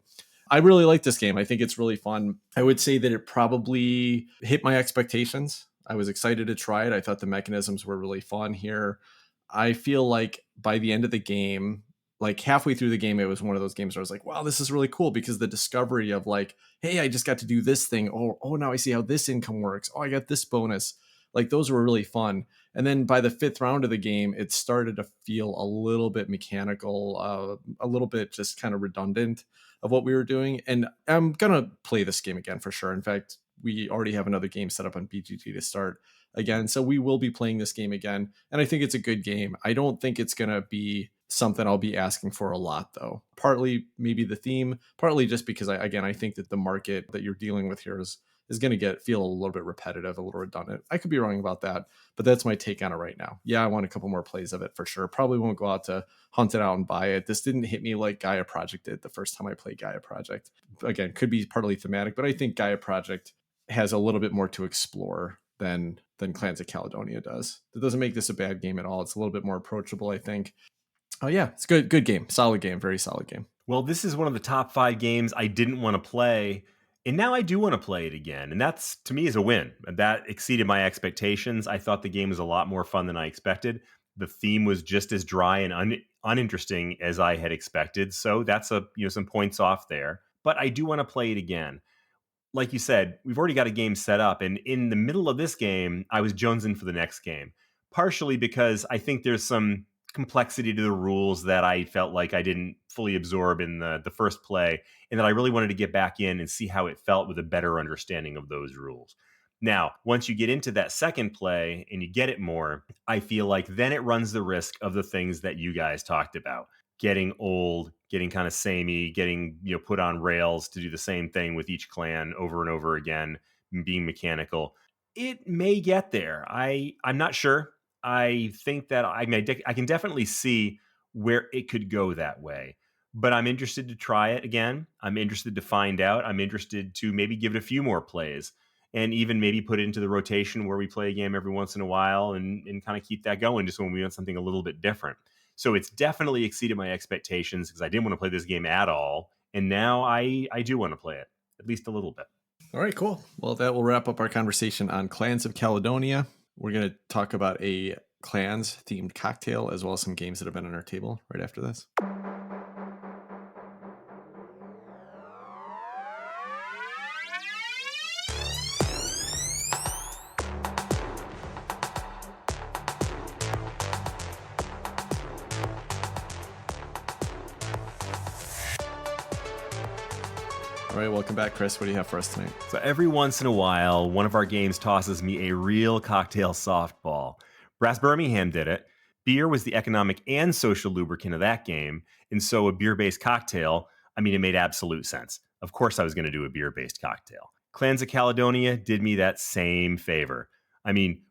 I really like this game. I think it's really fun. I would say that it probably hit my expectations. I was excited to try it. I thought the mechanisms were really fun here. I feel like by the end of the game, like halfway through the game, it was one of those games where I was like, wow, this is really cool, because the discovery of like, hey, I just got to do this thing. Oh, now I see how this income works. Oh, I got this bonus. Like those were really fun. And then by the 5th round of the game, it started to feel a little bit mechanical, a little bit just kind of redundant of what we were doing. And I'm going to play this game again for sure. In fact, we already have another game set up on BGG to start again. So we will be playing this game again. And I think it's a good game. I don't think it's going to be something I'll be asking for a lot, though. Partly maybe the theme, partly just because I think that the market that you're dealing with here is going to feel a little bit repetitive, a little redundant. I could be wrong about that, but that's my take on it right now. Yeah, I want a couple more plays of it for sure. Probably won't go out to hunt it out and buy it. This didn't hit me like Gaia Project did the first time I played Gaia Project. Again, could be partly thematic, but I think Gaia Project has a little bit more to explore than Clans of Caledonia does. That doesn't make this a bad game at all. It's a little bit more approachable, I think. Oh yeah, it's good game. Solid game, very solid game. Well, this is one of the top 5 games I didn't want to play, and now I do want to play it again. And that's, to me, is a win. That exceeded my expectations. I thought the game was a lot more fun than I expected. The theme was just as dry and uninteresting as I had expected. So that's some points off there. But I do want to play it again. Like you said, we've already got a game set up, and in the middle of this game, I was jonesing for the next game. Partially because I think there's some complexity to the rules that I felt like I didn't fully absorb in the first play, and that I really wanted to get back in and see how it felt with a better understanding of those rules. Now, once you get into that second play and you get it more, I feel like then it runs the risk of the things that you guys talked about. getting old, getting kind of samey, getting put on rails to do the same thing with each clan over and over again, being mechanical. It may get there. I'm not sure. I think that I can definitely see where it could go that way. But I'm interested to try it again. I'm interested to find out. I'm interested to maybe give it a few more plays and even maybe put it into the rotation where we play a game every once in a while and kind of keep that going just when we want something a little bit different. So it's definitely exceeded my expectations because I didn't want to play this game at all. And now I do want to play it, at least a little bit. All right, cool. Well, that will wrap up our conversation on Clans of Caledonia. We're going to talk about a clans-themed cocktail as well as some games that have been on our table right after this. All right, welcome back, Chris. What do you have for us tonight? So every once in a while, one of our games tosses me a real cocktail softball. Brass Birmingham did it. Beer was the economic and social lubricant of that game, and so a beer-based cocktail, it made absolute sense. Of course I was going to do a beer-based cocktail. Clans of Caledonia did me that same favor.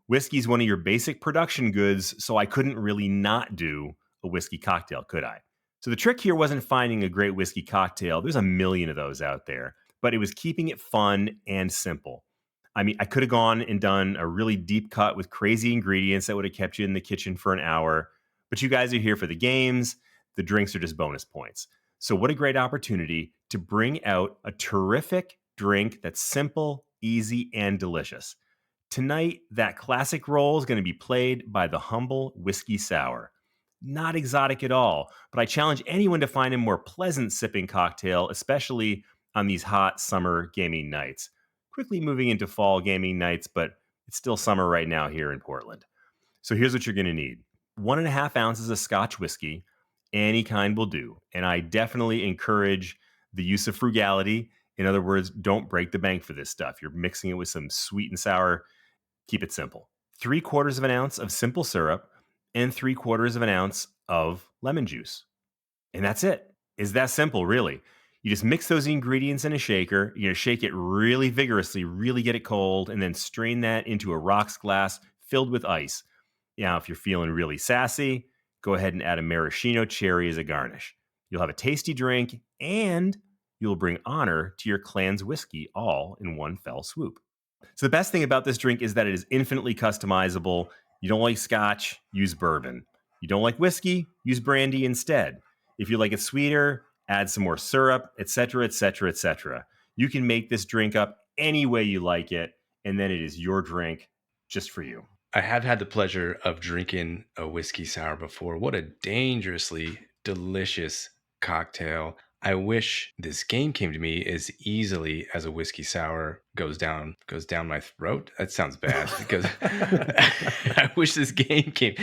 Whiskey's one of your basic production goods, so I couldn't really not do a whiskey cocktail, could I? So the trick here wasn't finding a great whiskey cocktail. There's a million of those out there, but it was keeping it fun and simple. I could have gone and done a really deep cut with crazy ingredients that would have kept you in the kitchen for an hour, but you guys are here for the games. The drinks are just bonus points. So what a great opportunity to bring out a terrific drink that's simple, easy, and delicious. Tonight, that classic role is going to be played by the humble whiskey sour. Not exotic at all, but I challenge anyone to find a more pleasant sipping cocktail, especially on these hot summer gaming nights. Quickly moving into fall gaming nights, but it's still summer right now here in Portland. So here's what you're going to need. 1.5 ounces of Scotch whiskey, any kind will do. And I definitely encourage the use of frugality. In other words, don't break the bank for this stuff. You're mixing it with some sweet and sour. Keep it simple. 3/4 ounce of simple syrup, and 3/4 ounce of lemon juice. And that's it. It's that simple, really. You just mix those ingredients in a shaker. You're going to shake it really vigorously, really get it cold, and then strain that into a rocks glass filled with ice. Now, if you're feeling really sassy, go ahead and add a maraschino cherry as a garnish. You'll have a tasty drink, and you'll bring honor to your clan's whiskey all in one fell swoop. So the best thing about this drink is that it is infinitely customizable. You don't like scotch, use bourbon. You don't like whiskey, use brandy instead. If you like it sweeter, add some more syrup, etc., etc., etc. You can make this drink up any way you like it, and then it is your drink just for you. I have had the pleasure of drinking a whiskey sour before. What a dangerously delicious cocktail. I wish this game came to me as easily as a whiskey sour goes down my throat. That sounds bad because I wish this game came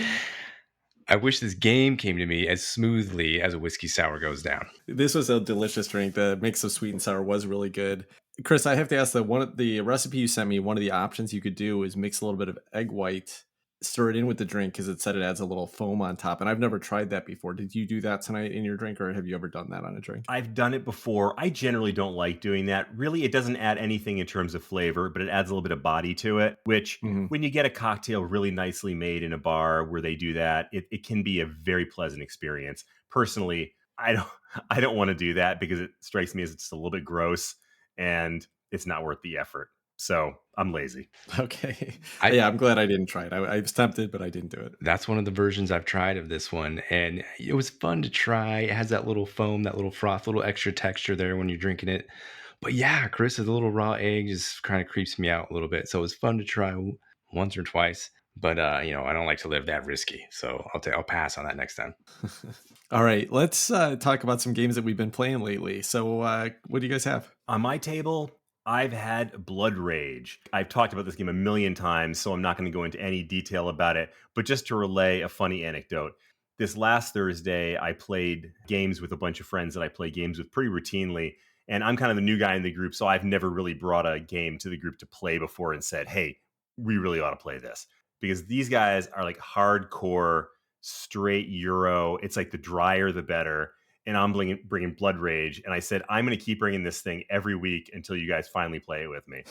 to me as smoothly as a whiskey sour goes down. This was a delicious drink. The mix of sweet and sour was really good. Chris, I have to ask that the recipe you sent me, one of the options you could do is mix a little bit of egg white, stir it in with the drink because it said it adds a little foam on top. And I've never tried that before. Did you do that tonight in your drink, or have you ever done that on a drink? I've done it before. I generally don't like doing that. Really, it doesn't add anything in terms of flavor, but it adds a little bit of body to it, which when you get a cocktail really nicely made in a bar where they do that, it can be a very pleasant experience. Personally, I don't want to do that because it strikes me as it's a little bit gross and it's not worth the effort. So I'm lazy. Okay. I'm glad I didn't try it. I was tempted, but I didn't do it. That's one of the versions I've tried of this one. And it was fun to try. It has that little foam, that little froth, little extra texture there when you're drinking it. But yeah, Chris, the little raw egg just kind of creeps me out a little bit. So it was fun to try once or twice. But, I don't like to live that risky. So I'll pass on that next time. All right. Let's talk about some games that we've been playing lately. So what do you guys have? On my table, I've had Blood Rage. I've talked about this game a million times, so I'm not going to go into any detail about it. But just to relay a funny anecdote, this last Thursday, I played games with a bunch of friends that I play games with pretty routinely. And I'm kind of the new guy in the group, so I've never really brought a game to the group to play before and said, hey, we really ought to play this. Because these guys are like hardcore straight Euro. It's like the drier, the better. And I'm bringing Blood Rage. And I said, I'm going to keep bringing this thing every week until you guys finally play it with me.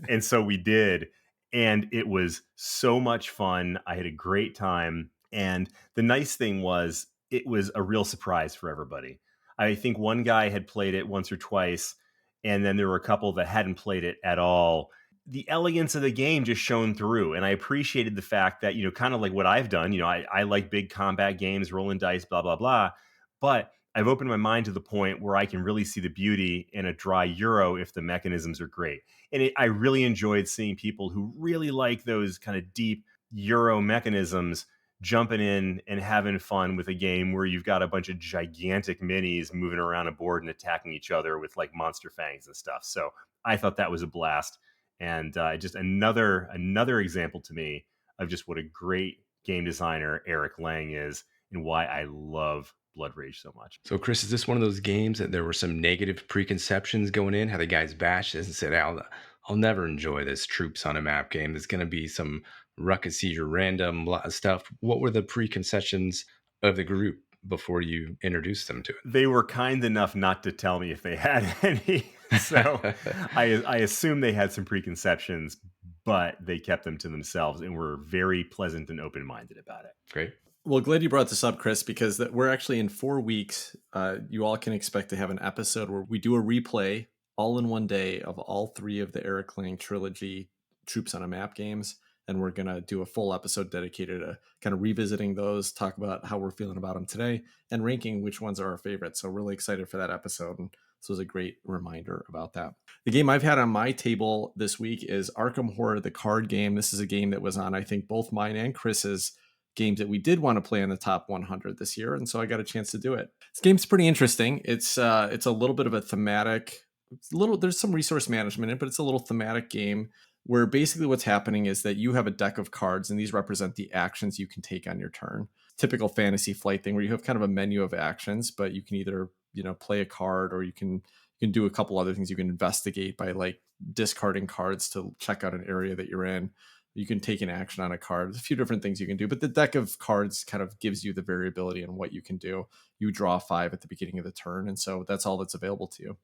And so we did. And it was so much fun. I had a great time. And the nice thing was, it was a real surprise for everybody. I think one guy had played it once or twice, and then there were a couple that hadn't played it at all. The elegance of the game just shone through. And I appreciated the fact that, kind of like what I've done, I like big combat games, rolling dice, blah, blah, blah. But I've opened my mind to the point where I can really see the beauty in a dry Euro if the mechanisms are great. And I really enjoyed seeing people who really like those kind of deep Euro mechanisms jumping in and having fun with a game where you've got a bunch of gigantic minis moving around a board and attacking each other with like monster fangs and stuff. So I thought that was a blast. And just another example to me of just what a great game designer Eric Lang is and why I love Blood Rage so much. So, Chris, is this one of those games that there were some negative preconceptions going in? How the guys bashed this and said, I'll never enjoy this troops on a map game. There's going to be some ruckus seizure, random stuff. What were the preconceptions of the group before you introduced them to it? They were kind enough not to tell me if they had any. So I assume they had some preconceptions, but they kept them to themselves and were very pleasant and open-minded about it. Great. Well, glad you brought this up, Chris, because we're actually in 4 weeks. You all can expect to have an episode where we do a replay all in one day of all 3 of the Eric Lang trilogy Troops on a Map games. And we're going to do a full episode dedicated to kind of revisiting those, talk about how we're feeling about them today, and ranking which ones are our favorites. So really excited for that episode. And this was a great reminder about that. The game I've had on my table this week is Arkham Horror, the card game. This is a game that was on, I think, both mine and Chris's games that we did want to play in the top 100 this year. And so I got a chance to do it. This game's pretty interesting. It's a little bit of a thematic, there's some resource management in it, but it's a little thematic game where basically what's happening is that you have a deck of cards and these represent the actions you can take on your turn. Typical Fantasy Flight thing where you have kind of a menu of actions, but you can either, play a card, or you can do a couple other things. You can investigate by like discarding cards to check out an area that you're in. You can take an action on a card. There's a few different things you can do, but the deck of cards kind of gives you the variability in what you can do. You draw 5 at the beginning of the turn, and so that's all that's available to you.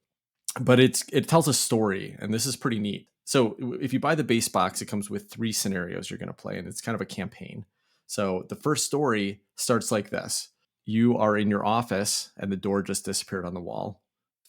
But it tells a story, and this is pretty neat. So if you buy the base box, it comes with 3 scenarios you're going to play, and it's kind of a campaign. So the first story starts like this. You are in your office, and the door just disappeared on the wall.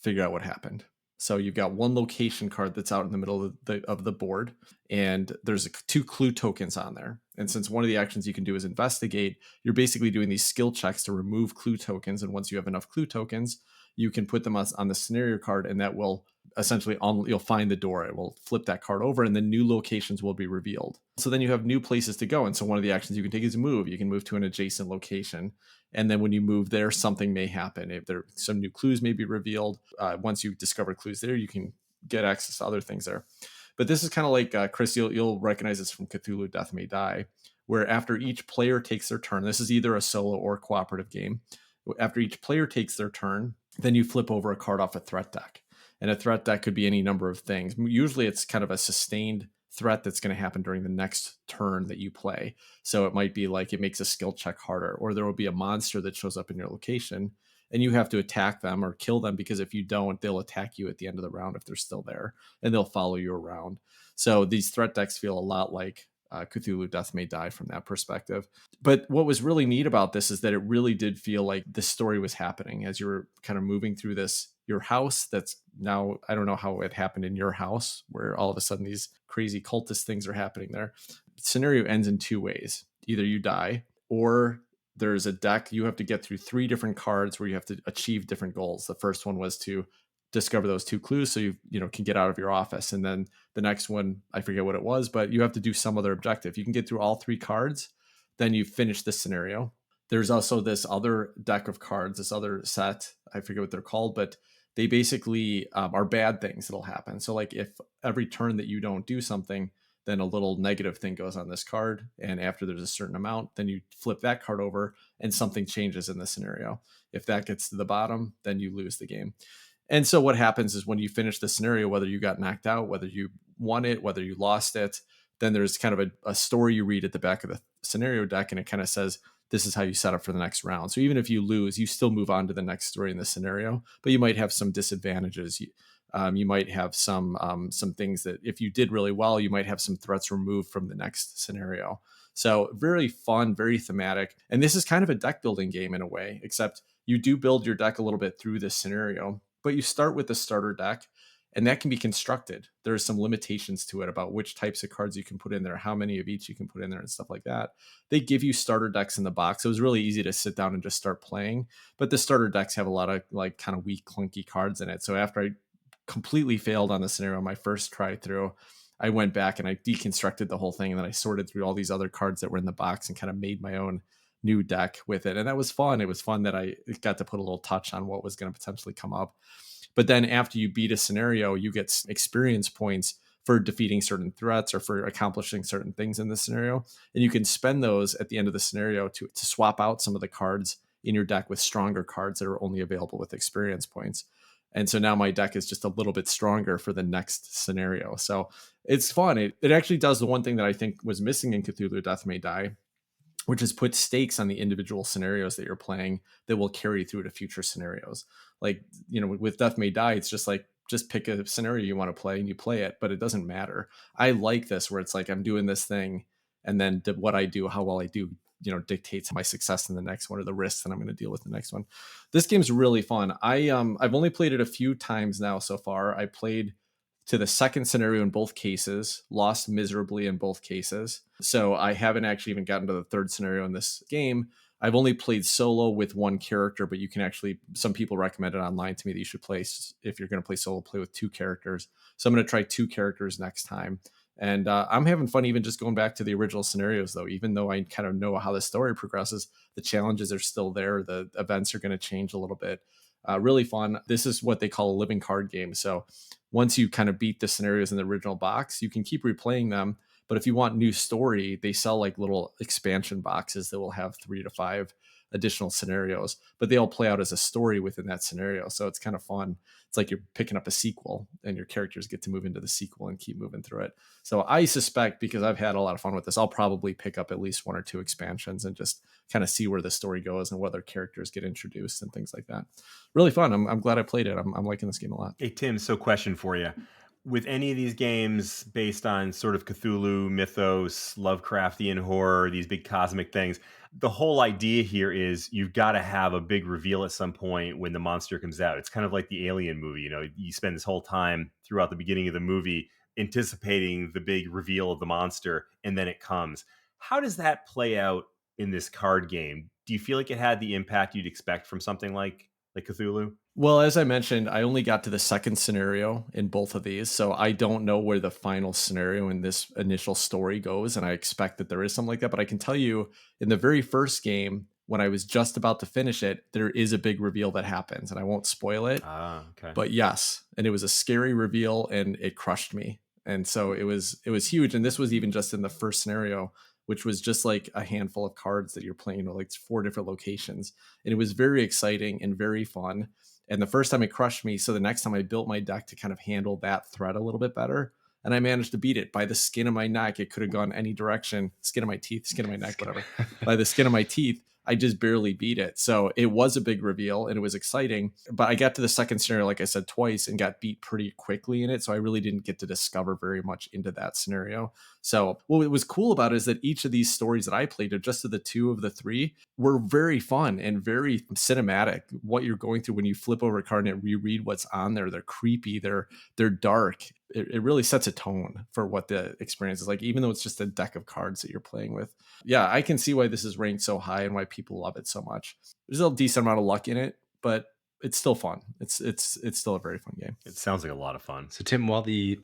Figure out what happened. So you've got one location card that's out in the middle of the board, and there's 2 clue tokens on there. And since one of the actions you can do is investigate, you're basically doing these skill checks to remove clue tokens. And once you have enough clue tokens, you can put them on the scenario card, and that will essentially you'll find the door. It will flip that card over, and then new locations will be revealed. So then you have new places to go. And so one of the actions you can take is move. You can move to an adjacent location. And then when you move there, something may happen. If there some new clues may be revealed. Once you discover clues there, you can get access to other things there. But this is kind of like, Chris, you'll recognize this from Cthulhu Death May Die, where after each player takes their turn, this is either a solo or cooperative game. After each player takes their turn, then you flip over a card off a threat deck. And a threat deck could be any number of things. Usually it's kind of a sustained threat that's going to happen during the next turn that you play. So it might be like it makes a skill check harder, or there will be a monster that shows up in your location and you have to attack them or kill them, because if you don't, they'll attack you at the end of the round if they're still there, and they'll follow you around. So these threat decks feel a lot like Cthulhu Death May Die from that perspective. But what was really neat about this is that it really did feel like the story was happening as you were kind of moving through your house. That's now, I don't know how it happened in your house where all of a sudden these crazy cultist things are happening there. The scenario ends in 2 ways. Either you die, or there's a deck. You have to get through 3 different cards where you have to achieve different goals. The first one was to discover those 2 clues so you can get out of your office. And then the next one, I forget what it was, but you have to do some other objective. You can get through all 3 cards, then you finish this scenario. There's also this other deck of cards, this other set, I forget what they're called, but they basically are bad things that'll happen. So like if every turn that you don't do something, then a little negative thing goes on this card. And after there's a certain amount, then you flip that card over and something changes in the scenario. If that gets to the bottom, then you lose the game. And so what happens is when you finish the scenario, whether you got knocked out, whether you won it, whether you lost it, then there's kind of a story you read at the back of the scenario deck. And it kind of says, this is how you set up for the next round. So even if you lose, you still move on to the next story in the scenario, but you might have some disadvantages. You might have some things that if you did really well, you might have some threats removed from the next scenario. So very fun, very thematic. And this is kind of a deck building game in a way, except you do build your deck a little bit through this scenario, but you start with the starter deck, and that can be constructed. There are some limitations to it about which types of cards you can put in there, how many of each you can put in there, and stuff like that. They give you starter decks in the box. It was really easy to sit down and just start playing, but the starter decks have a lot of like kind of weak, clunky cards in it. So after I completely failed on the scenario my first try through, I went back and I deconstructed the whole thing, and then I sorted through all these other cards that were in the box and kind of made my own new deck with it. And that was fun. It was fun that I got to put a little touch on what was going to potentially come up. But then after you beat a scenario, you get experience points for defeating certain threats or for accomplishing certain things in the scenario. And you can spend those at the end of the scenario to swap out some of the cards in your deck with stronger cards that are only available with experience points. And so now my deck is just a little bit stronger for the next scenario. So it's fun. It actually does the one thing that I think was missing in Cthulhu Death May Die, which is put stakes on the individual scenarios that you're playing that will carry through to future scenarios. Like, with Death May Die, it's just like, just pick a scenario you want to play and you play it, but it doesn't matter. I like this where it's like, I'm doing this thing, and then what I do, how well I do, dictates my success in the next one or the risks that I'm going to deal with the next one. This game's really fun. I've only played it a few times now so far. I played to the second scenario in both cases, lost miserably in both cases. So I haven't actually even gotten to the third scenario in this game. I've only played solo with one character, but you can actually, some people recommended online to me that you should play, if you're going to play solo, play with two characters. So I'm going to try two characters next time. And I'm having fun even just going back to the original scenarios, though. Even though I kind of know how the story progresses, the challenges are still there. The events are going to change a little bit. Really fun. This is what they call a living card game. So once you kind of beat the scenarios in the original box, you can keep replaying them. But if you want new story, they sell like little expansion boxes that will have 3 to 5 additional scenarios, but they all play out as a story within that scenario. So it's kind of fun. It's like you're picking up a sequel and your characters get to move into the sequel and keep moving through it. So I suspect, because I've had a lot of fun with this, I'll probably pick up at least 1 or 2 expansions and just kind of see where the story goes and whether characters get introduced and things like that. Really fun. I'm glad I played it. I'm liking this game a lot. Hey, Tim, so question for you. With any of these games based on sort of Cthulhu, mythos, Lovecraftian horror, these big cosmic things, the whole idea here is you've got to have a big reveal at some point when the monster comes out. It's kind of like the Alien movie. You spend this whole time throughout the beginning of the movie anticipating the big reveal of the monster, and then it comes. How does that play out in this card game? Do you feel like it had the impact you'd expect from something like Cthulhu? Well, as I mentioned, I only got to the second scenario in both of these, so I don't know where the final scenario in this initial story goes, and I expect that there is something like that. But I can tell you, in the very first game, when I was just about to finish it, there is a big reveal that happens, and I won't spoil it. Okay. But yes, and it was a scary reveal, and it crushed me. And so it was huge. And this was even just in the first scenario, which was just like a handful of cards that you're playing, like 4 different locations. And it was very exciting and very fun. And the first time it crushed me. So the next time I built my deck to kind of handle that threat a little bit better. And I managed to beat it by the skin of my neck. It could have gone any direction, skin of my teeth, skin of my neck, whatever. By the skin of my teeth, I just barely beat it. So it was a big reveal and it was exciting. But I got to the second scenario, like I said, twice and got beat pretty quickly in it. So I really didn't get to discover very much into that scenario. So what was cool about it is that each of these stories that I played, just of the 2 of the 3, were very fun and very cinematic. What you're going through when you flip over a card and reread what's on there, they're creepy, they're dark. It really sets a tone for what the experience is like, even though it's just a deck of cards that you're playing with. Yeah, I can see why this is ranked so high and why people love it so much. There's a decent amount of luck in it, but it's still fun. It's still a very fun game. It sounds like a lot of fun. So Tim, while the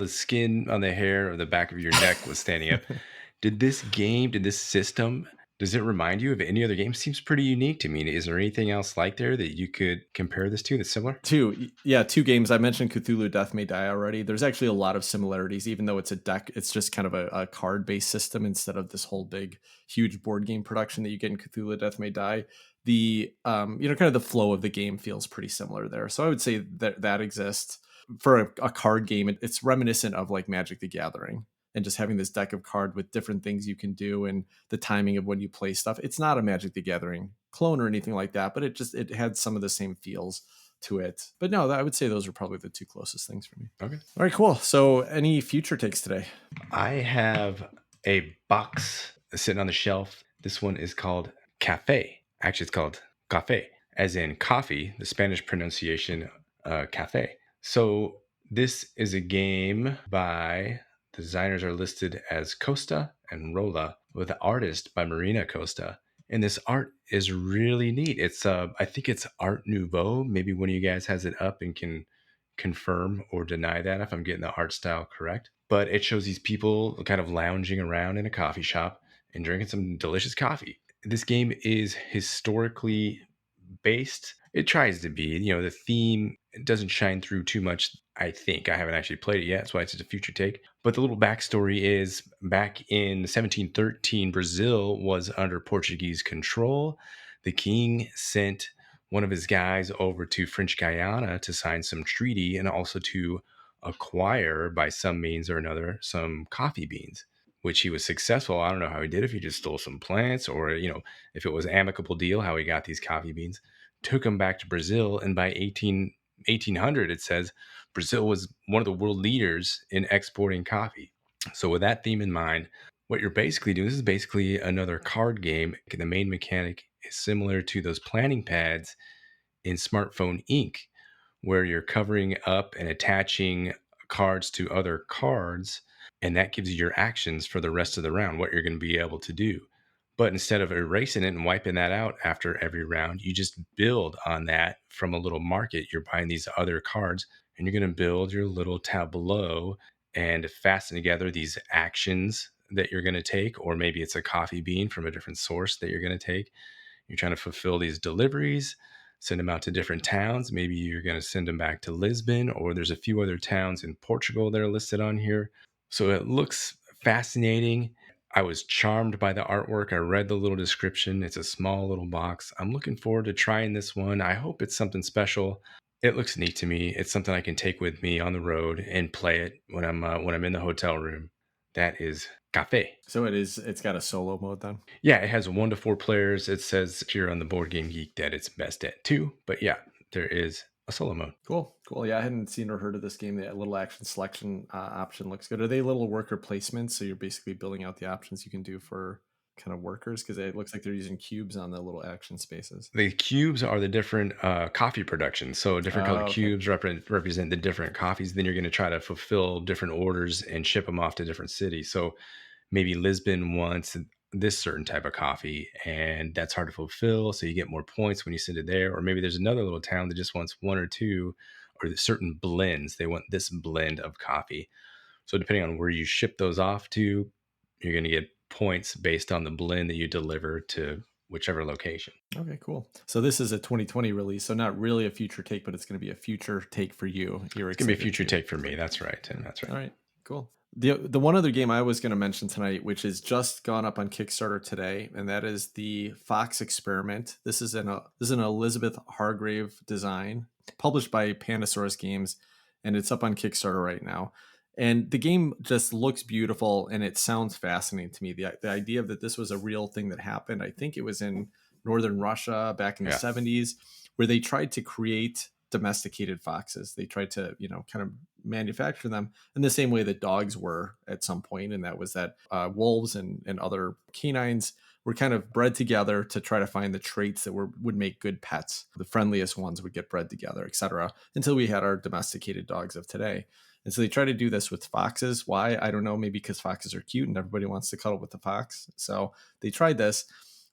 skin on the hair or the back of your neck was standing up, did this system, does it remind you of any other game? Seems pretty unique to me. Is there anything else like there that you could compare this to that's similar? 2 games. I mentioned Cthulhu Death May Die already. There's actually a lot of similarities, even though it's a deck. It's just kind of a card-based system instead of this whole big, huge board game production that you get in Cthulhu Death May Die. The kind of the flow of the game feels pretty similar there. So I would say that exists. For a card game, it's reminiscent of like Magic the Gathering and just having this deck of card with different things you can do and the timing of when you play stuff. It's not a Magic the Gathering clone or anything like that, but it had some of the same feels to it. But no, I would say those are probably the two closest things for me. Okay. All right, cool. So any future takes today? I have a box sitting on the shelf. This one is called Cafe. Actually, it's called Cafe, as in coffee, the Spanish pronunciation, cafe. So this is a game by, the designers are listed as Costa and Rola, with the artist by Marina Costa. And this art is really neat. It's I think it's Art Nouveau. Maybe one of you guys has it up and can confirm or deny that if I'm getting the art style correct. But it shows these people kind of lounging around in a coffee shop and drinking some delicious coffee. This game is historically based. It tries to be. The theme doesn't shine through too much, I think. I haven't actually played it yet. That's why it's a future take. But the little backstory is, back in 1713, Brazil was under Portuguese control. The king sent one of his guys over to French Guiana to sign some treaty and also to acquire, by some means or another, some coffee beans, which he was successful. I don't know how he did, if he just stole some plants or, if it was amicable deal, how he got these coffee beans, took them back to Brazil. And by 1800, it says Brazil was one of the world leaders in exporting coffee. So with that theme in mind, what you're basically doing, this is basically another card game. The main mechanic is similar to those planning pads in Smartphone Inc., where you're covering up and attaching cards to other cards, and that gives you your actions for the rest of the round, what you're going to be able to do. But instead of erasing it and wiping that out after every round, you just build on that from a little market. You're buying these other cards, and you're going to build your little tableau and fasten together these actions that you're going to take, or maybe it's a coffee bean from a different source that you're going to take. You're trying to fulfill these deliveries, send them out to different towns. Maybe you're going to send them back to Lisbon, or there's a few other towns in Portugal that are listed on here. So it looks fascinating. I was charmed by the artwork. I read the little description. It's a small little box. I'm looking forward to trying this one. I hope it's something special. It looks neat to me. It's something I can take with me on the road and play it when I'm in the hotel room. That is Cafe. So it's got a solo mode then? Yeah, it has 1 to 4 players. It says here on the Board Game Geek that it's best at 2, but yeah, there is a solo mode. Cool. Yeah, I hadn't seen or heard of this game. That little action selection option looks good. Are they little worker placements? So you're basically building out the options you can do for kind of workers, because it looks like they're using cubes on the little action spaces. The cubes are the different coffee productions. So different colored cubes represent the different coffees. Then you're going to try to fulfill different orders and ship them off to different cities. So maybe Lisbon wants this certain type of coffee, and that's hard to fulfill. So you get more points when you send it there. Or maybe there's another little town that just wants 1 or 2, or certain blends. They want this blend of coffee. So depending on where you ship those off to, you're going to get points based on the blend that you deliver to whichever location. Okay, cool. So this is a 2020 release, so not really a future take, but it's going to be a future take for you. It's going to be a future take for me. That's right, Tim. That's right. All right, cool. The one other game I was going to mention tonight, which has just gone up on Kickstarter today, and that is the Fox Experiment. This is an Elizabeth Hargrave design, published by Pandasaurus Games, and it's up on Kickstarter right now. And the game just looks beautiful, and it sounds fascinating to me. The idea that this was a real thing that happened. I think it was in northern Russia back in the 70s, where they tried to create domesticated foxes. They tried to, kind of manufacture them in the same way that dogs were at some point. And that was that wolves and other canines were kind of bred together to try to find the traits that would make good pets. The friendliest ones would get bred together, etc., until we had our domesticated dogs of today. And so they try to do this with foxes. Why? I don't know. Maybe because foxes are cute and everybody wants to cuddle with the fox. So they tried this.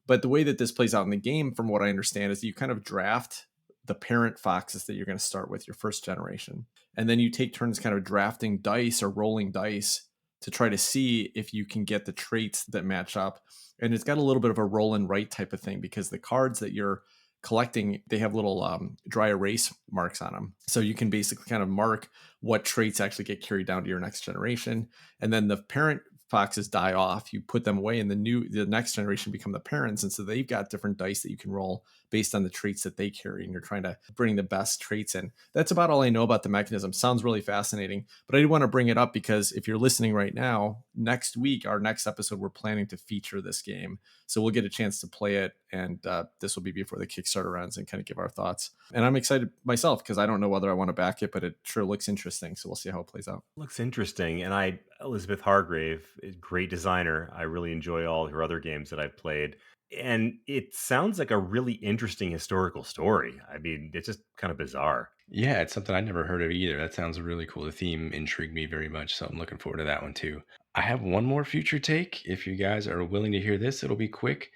But the way that this plays out in the game, from what I understand, is you kind of draft the parent foxes that you're going to start with, your first generation. And then you take turns kind of drafting dice or rolling dice to try to see if you can get the traits that match up. And it's got a little bit of a roll and write type of thing, because the cards that you're collecting, they have little dry erase marks on them. So you can basically kind of mark what traits actually get carried down to your next generation. And then the parent foxes die off, you put them away, and the next generation become the parents, and so they've got different dice that you can roll based on the traits that they carry, and you're trying to bring the best traits in. That's about all I know about the mechanism. Sounds really fascinating, but I did want to bring it up because if you're listening right now, next week, our next episode, we're planning to feature this game, so we'll get a chance to play it, and this will be before the Kickstarter ends and kind of give our thoughts. And I'm excited myself because I don't know whether I want to back it, but it sure looks interesting, so we'll see how it plays out. Looks interesting. And Elizabeth Hargrave, is a great designer. I really enjoy all her other games that I've played. And it sounds like a really interesting historical story. I mean, it's just kind of bizarre. Yeah, it's something I never heard of either. That sounds really cool. The theme intrigued me very much, so I'm looking forward to that one too. I have one more future take. If you guys are willing to hear this, it'll be quick.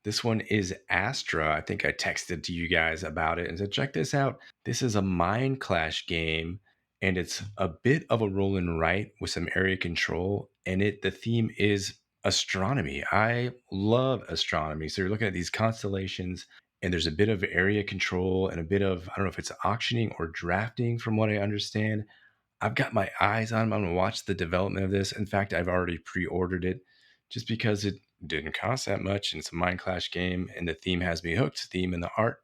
This one is Astra. I think I texted to you guys about it and said, check this out. This is a Mind Clash game, and it's a bit of a roll and write with some area control. And the theme is astronomy. I love astronomy. So you're looking at these constellations, and there's a bit of area control and a bit of, I don't know if it's auctioning or drafting from what I understand. I've got my eyes on them. I'm going to watch the development of this. In fact, I've already pre-ordered it just because it didn't cost that much, and it's a Mind Clash game, and the theme has me hooked. Theme and the art.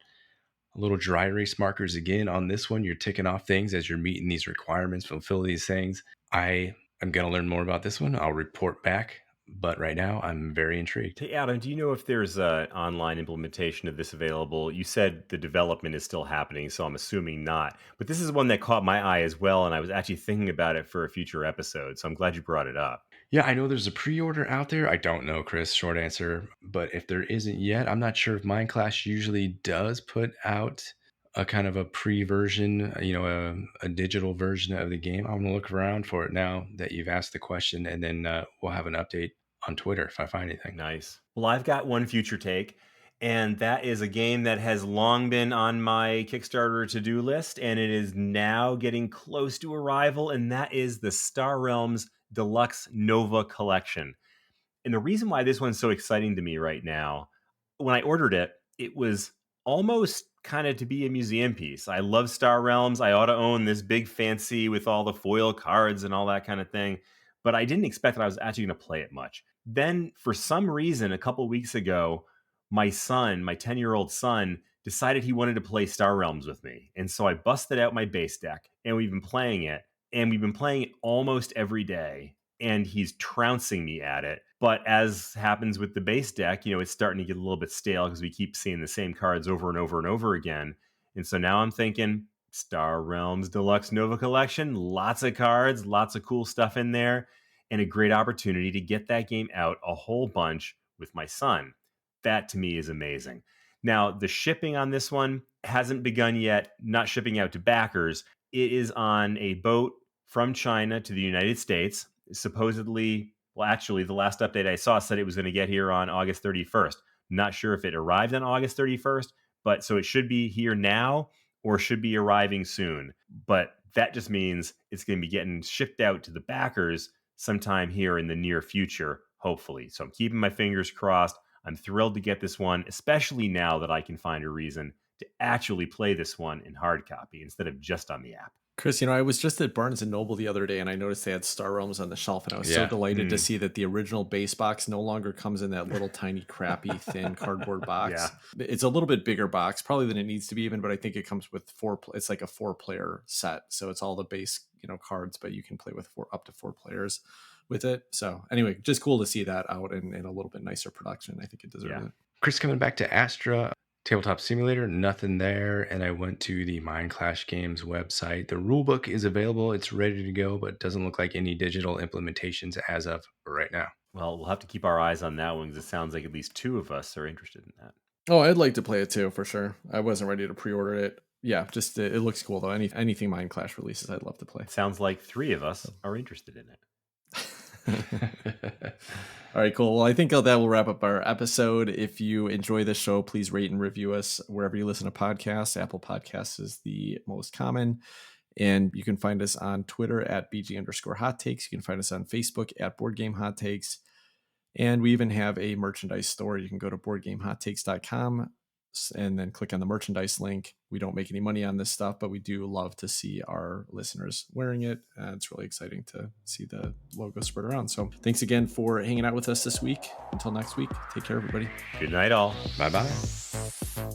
A little dry erase markers again on this one. You're ticking off things as you're meeting these requirements, fulfill these things. I am going to learn more about this one. I'll report back. But right now, I'm very intrigued. Hey, Adam, do you know if there's an online implementation of this available? You said the development is still happening, so I'm assuming not. But this is one that caught my eye as well, and I was actually thinking about it for a future episode, so I'm glad you brought it up. Yeah, I know there's a pre-order out there. I don't know, Chris, short answer. But if there isn't yet, I'm not sure if Mind Clash usually does put out a kind of a pre-version, a digital version of the game. I'm going to look around for it now that you've asked the question, and then we'll have an update on Twitter if I find anything. Nice. Well, I've got one future take, and that is a game that has long been on my Kickstarter to-do list, and it is now getting close to arrival, and that is the Star Realms Deluxe Nova Collection. And the reason why this one's so exciting to me right now, when I ordered it, it was almost kind of to be a museum piece. I love Star Realms. I ought to own this big fancy with all the foil cards and all that kind of thing. But I didn't expect that I was actually going to play it much. Then, for some reason, a couple weeks ago, my 10-year-old son, decided he wanted to play Star Realms with me. And so I busted out my base deck, and we've been playing it. And we've been playing it almost every day. And he's trouncing me at it. But as happens with the base deck, it's starting to get a little bit stale because we keep seeing the same cards over and over and over again. And so now I'm thinking, Star Realms Deluxe Nova Collection, lots of cards, lots of cool stuff in there, and a great opportunity to get that game out a whole bunch with my son. That to me is amazing. Now, the shipping on this one hasn't begun yet, not shipping out to backers. It is on a boat from China to the United States. Supposedly, well, actually, the last update I saw said it was going to get here on August 31st. Not sure if it arrived on August 31st, but so it should be here now or should be arriving soon. But that just means it's going to be getting shipped out to the backers sometime here in the near future, hopefully. So I'm keeping my fingers crossed. I'm thrilled to get this one, especially now that I can find a reason to actually play this one in hard copy instead of just on the app. Chris, I was just at Barnes & Noble the other day, and I noticed they had Star Realms on the shelf, and I was so delighted to see that the original base box no longer comes in that little tiny, crappy, thin cardboard box. Yeah. It's a little bit bigger box, probably than it needs to be even, but I think it comes with it's like a 4-player set, so it's all the base, cards, but you can play with up to 4 players with it. So anyway, just cool to see that out in a little bit nicer production. I think it deserves it. Chris, coming back to Astra, Tabletop Simulator, nothing there. And I went to the Mind Clash Games website. The rulebook is available. It's ready to go, but doesn't look like any digital implementations as of right now. Well, we'll have to keep our eyes on that one because it sounds like at least 2 of us are interested in that. Oh, I'd like to play it too, for sure. I wasn't ready to pre-order it. Yeah, just it looks cool though. Anything Mind Clash releases, I'd love to play. Sounds like 3 of us are interested in it. All right, cool. Well, I think that will wrap up our episode. If you enjoy the show, please rate and review us wherever you listen to podcasts. Apple Podcasts is the most common. And you can find us on Twitter at BG_Hot Takes. You can find us on Facebook at Board Game Hot Takes. And we even have a merchandise store. You can go to boardgamehottakes.com and then click on the merchandise link. We don't make any money on this stuff, but we do love to see our listeners wearing it. It's really exciting to see the logo spread around. So thanks again for hanging out with us this week. Until next week, take care, everybody. Good night, all. Bye-bye.